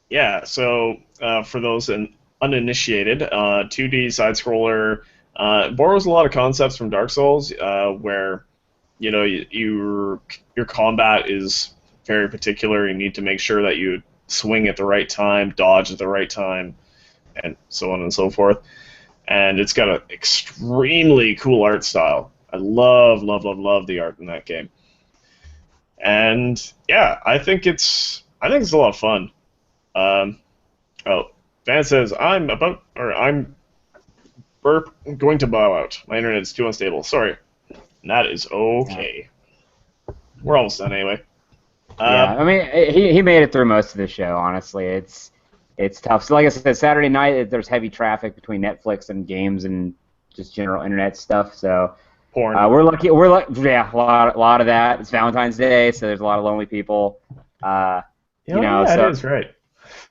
Yeah, so for those uninitiated, 2D side-scroller borrows a lot of concepts from Dark Souls, where your combat is very particular. You need to make sure that you swing at the right time, dodge at the right time, and so on and so forth. And it's got an extremely cool art style. I love the art in that game. And yeah, I think it's a lot of fun. Van says I'm going to bow out. My internet is too unstable. Sorry. And that is okay. we're almost done anyway. Yeah, I mean, he made it through most of the show. Honestly, it's tough. So, like I said, Saturday night there's heavy traffic between Netflix and games and just general internet stuff. So Porn. we're lucky. We're lucky. Yeah, a lot of that. It's Valentine's Day, so there's a lot of lonely people. Yeah, so it is right.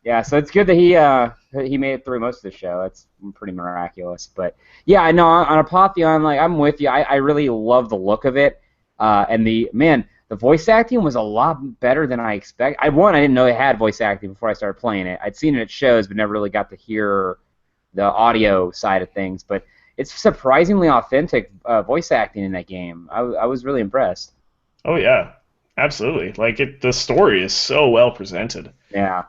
yeah, so it's good that he made it through most of the show. That's pretty miraculous. But yeah, I know on Apotheon, like I'm with you. I really love the look of it, and the voice acting was a lot better than I expected. I didn't know they had voice acting before I started playing it. I'd seen it at shows, but never really got to hear the audio side of things. But it's surprisingly authentic voice acting in that game. I was really impressed. Oh yeah, absolutely. Like the story is so well presented. Yeah.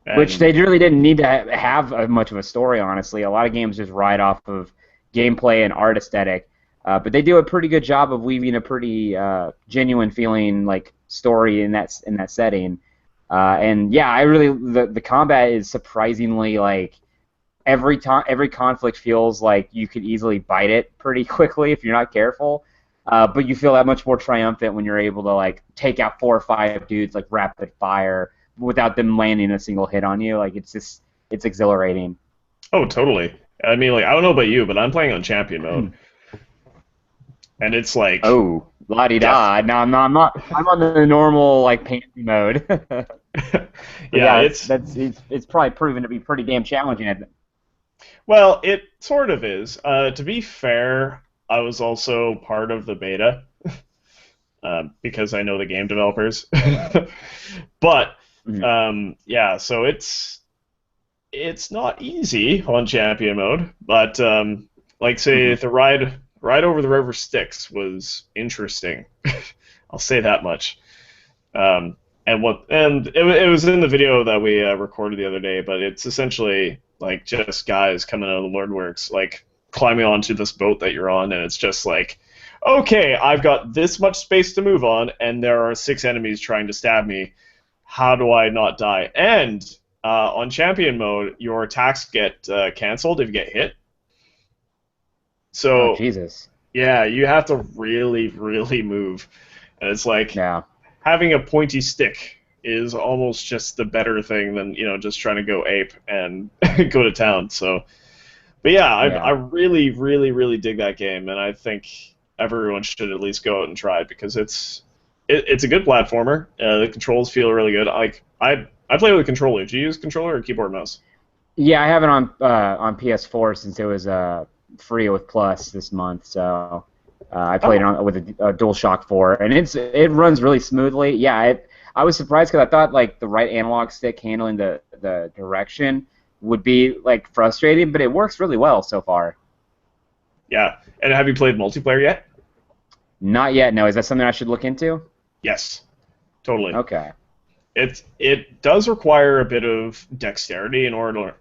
And Which they really didn't need to have much of a story, honestly. A lot of games just ride off of gameplay and art aesthetic. But they do a pretty good job of weaving a pretty genuine feeling like story in that setting. And yeah, I really the combat is surprisingly like every conflict feels like you could easily bite it pretty quickly if you're not careful. But you feel that much more triumphant when you're able to like take out 4 or 5 dudes like rapid fire without them landing a single hit on you. Like it's exhilarating. Oh, totally. I mean, like I don't know about you, but I'm playing on champion mode. And it's like la-di-da. No, I'm not. I'm on the normal like pansy mode. yeah, it's probably proven to be pretty damn challenging. Well, it sort of is. To be fair, I was also part of the beta because I know the game developers. But yeah, so it's not easy on champion mode. But like say the ride over the river Styx was interesting. I'll say that much. And it was in the video that we recorded the other day, but it's essentially like just guys coming out of the Lordworks, like climbing onto this boat that you're on, and it's just like, okay, I've got this much space to move on, and there are 6 enemies trying to stab me. How do I not die? And on champion mode, your attacks get canceled if you get hit. So, Jesus. Yeah, you have to really, really move. And it's like having a pointy stick is almost just the better thing than, just trying to go ape and go to town. So, but yeah, I really, really, really dig that game, and I think everyone should at least go out and try it because it's a good platformer. The controls feel really good. Like I play with a controller. Do you use controller or keyboard and mouse? Yeah, I have it on PS4 since it was free with Plus this month, so I played it with a DualShock 4, and it runs really smoothly. Yeah, I was surprised because I thought like the right analog stick handling the direction would be like frustrating, but it works really well so far. Yeah, and have you played multiplayer yet? Not yet. No, is that something I should look into? Yes, totally. Okay. It does require a bit of dexterity in order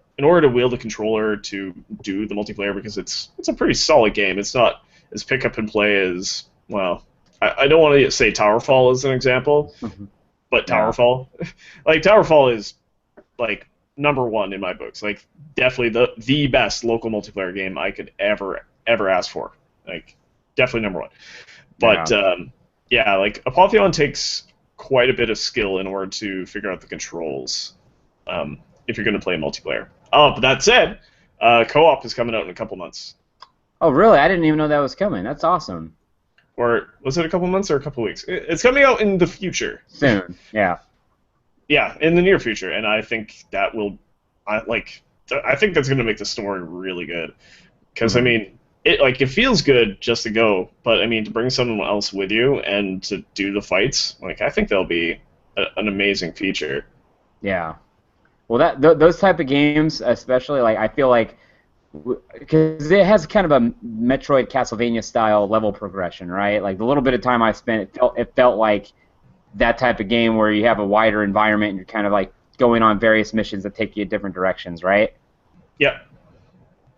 to wield the controller to do the multiplayer because it's a pretty solid game. It's not as pick up and play as, well, I don't want to say Towerfall as an example, but Towerfall, like Towerfall is like #1 in my books. Like definitely the best local multiplayer game I could ever ask for. Like definitely #1. But yeah, like Apotheon takes quite a bit of skill in order to figure out the controls if you're going to play multiplayer. Oh, but that said, co-op is coming out in a couple months. Oh, really? I didn't even know that was coming. That's awesome. Or was it a couple months or a couple weeks? It's coming out in the future. Soon, yeah. Yeah, in the near future, and I think that will, I think that's going to make the story really good. Because I mean, it feels good just to go, but I mean to bring someone else with you and to do the fights, like I think that'll be an amazing feature. Yeah. Well, those type of games, especially, like I feel like, because it has kind of a Metroid Castlevania style level progression, right? Like the little bit of time I spent, it felt like that type of game where you have a wider environment and you're kind of like going on various missions that take you in different directions, right? Yep.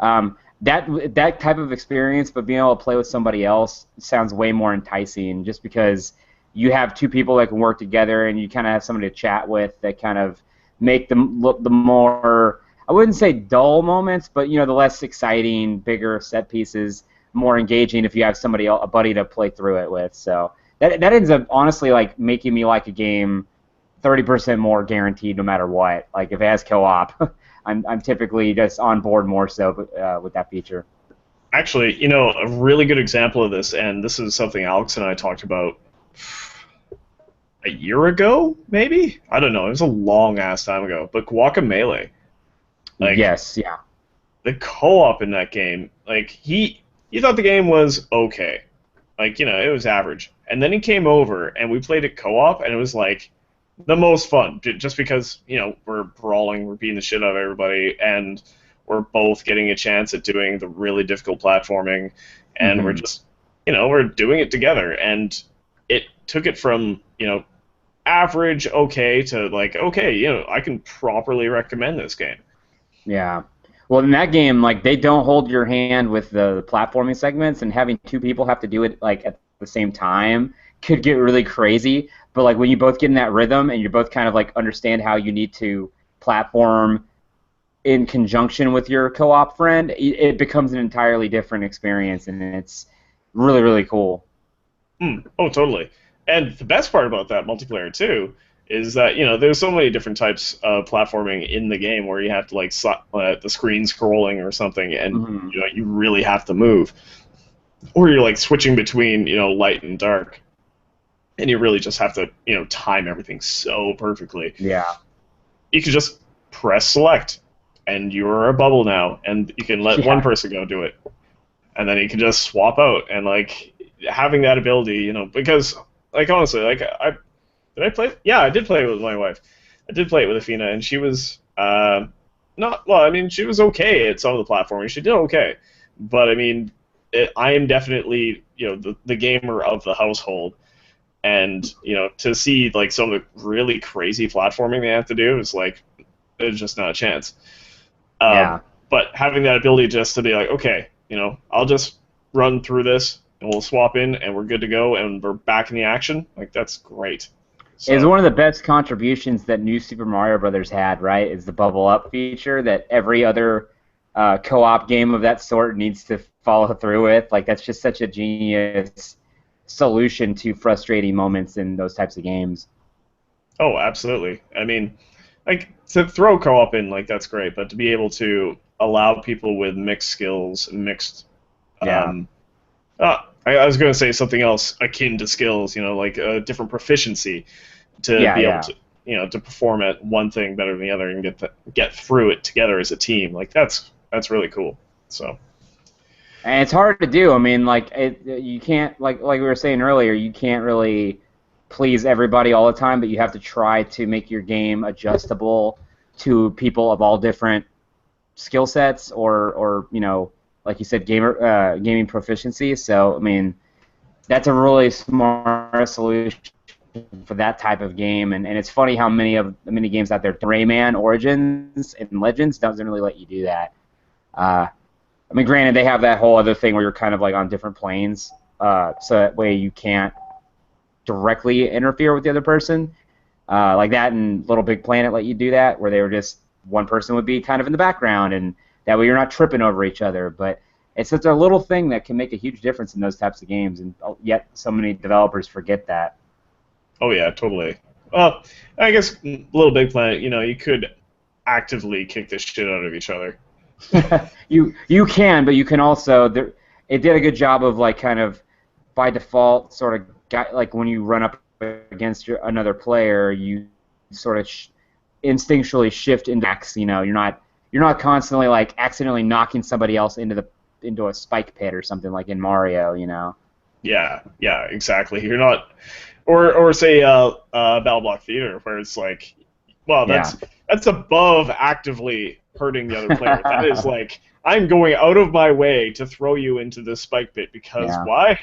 That type of experience, but being able to play with somebody else sounds way more enticing, just because you have 2 people that can work together and you kind of have somebody to chat with that kind of make them look the more, I wouldn't say dull moments, but the less exciting, bigger set pieces, more engaging if you have a buddy to play through it with. So that ends up honestly like making me like a game 30% more guaranteed no matter what. Like if it has co-op, I'm typically just on board more so with that feature. Actually, a really good example of this, and this is something Alex and I talked about a year ago, maybe? I don't know. It was a long ass time ago. But Guacamelee, like Yes, yeah. the co-op in that game, like you thought the game was okay, like it was average, and then he came over and we played it co-op, and it was like the most fun, just because we're brawling, we're beating the shit out of everybody, and we're both getting a chance at doing the really difficult platforming, and we're just we're doing it together, and it took it from average okay to like okay, I can properly recommend this game. Yeah. Well, in that game, like they don't hold your hand with the platforming segments, and having two people have to do it like at the same time could get really crazy. But like when you both get in that rhythm and you both kind of like understand how you need to platform in conjunction with your co-op friend, it becomes an entirely different experience, and it's really, really cool. Oh, totally. And the best part about that multiplayer too is that there's so many different types of platforming in the game where you have to like the screen scrolling or something, and you really have to move, or you're like switching between light and dark, and you really just have to time everything so perfectly. Yeah. You can just press select, and you're a bubble now, and you can let one person go do it, and then you can just swap out, and like having that ability, because like honestly, like did I play? Yeah, I did play it with my wife. I did play it with Athena, and she was not well. I mean, she was okay at some of the platforming. She did okay, but I mean, I am definitely the gamer of the household, and to see like some of the really crazy platforming they have to do is like there's just not a chance. Yeah. But having that ability just to be like, okay, I'll just run through this, and we'll swap in, and we're good to go, and we're back in the action. Like that's great. So, it's one of the best contributions that New Super Mario Brothers had, right? Is the bubble up feature that every other co-op game of that sort needs to follow through with. Like that's just such a genius solution to frustrating moments in those types of games. Oh, absolutely. I mean, like to throw co-op in, like that's great, but to be able to allow people with mixed skills, mixed, I was going to say something else akin to skills, like a different proficiency to be able to, to perform at one thing better than the other and get through it together as a team. Like that's really cool. So. And it's hard to do. I mean, like you can't like we were saying earlier, you can't really please everybody all the time, but you have to try to make your game adjustable to people of all different skill sets or like you said, gaming proficiency. So I mean, that's a really smart solution for that type of game. And it's funny how many games out there, Rayman Origins and Legends doesn't really let you do that. I mean, granted, they have that whole other thing where you're kind of like on different planes, so that way you can't directly interfere with the other person. Like that and Little Big Planet let you do that, where they were just one person would be kind of in the background, and that way you're not tripping over each other. But it's such a little thing that can make a huge difference in those types of games, and yet so many developers forget that. Oh yeah, totally. Well, I guess Little Big Planet, you could actively kick the shit out of each other. You can, but you can also. It did a good job of like kind of by default sort of like when you run up against another player, you sort of instinctually shift into X. You're not constantly like accidentally knocking somebody else into a spike pit or something like in Mario. Yeah, exactly. You're not, or say Battle Block Theater, where it's like, well, that's above actively hurting the other player. That is like, I'm going out of my way to throw you into this spike pit because why?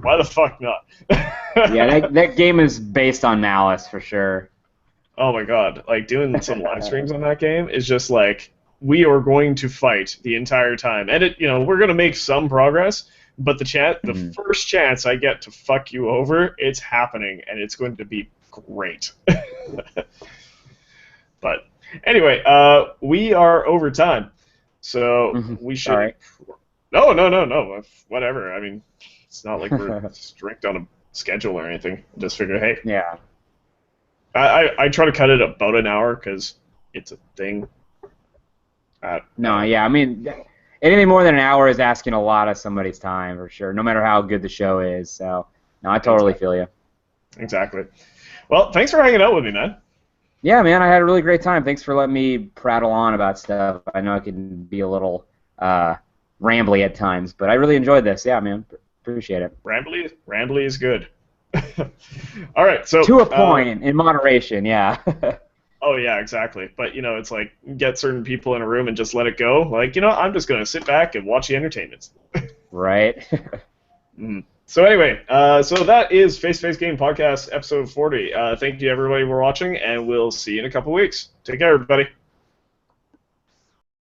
Why the fuck not? Yeah, that game is based on malice for sure. Oh my god, like doing some live streams on that game is just like, we are going to fight the entire time, and we're gonna make some progress, but the first chance I get to fuck you over, it's happening, and it's going to be great. But anyway, we are over time, so we should. All right. No. Whatever. I mean, it's not like we're strict on a schedule or anything. Just figure, hey, Yeah. I try to cut it about an hour because it's a thing. No, yeah, I mean, anything more than an hour is asking a lot of somebody's time for sure, no matter how good the show is. So, no, I totally feel you. Exactly. Well, thanks for hanging out with me, man. Yeah, man, I had a really great time. Thanks for letting me prattle on about stuff. I know I can be a little rambly at times, but I really enjoyed this. Yeah, man, appreciate it. Rambly is good. All right, so to a point, in moderation, yeah. Oh yeah, exactly. But it's like get certain people in a room and just let it go. Like I'm just gonna sit back and watch the entertainment. Right. So anyway, so that is Face to Face Game Podcast episode 40. Thank you everybody for watching, and we'll see you in a couple weeks. Take care, everybody.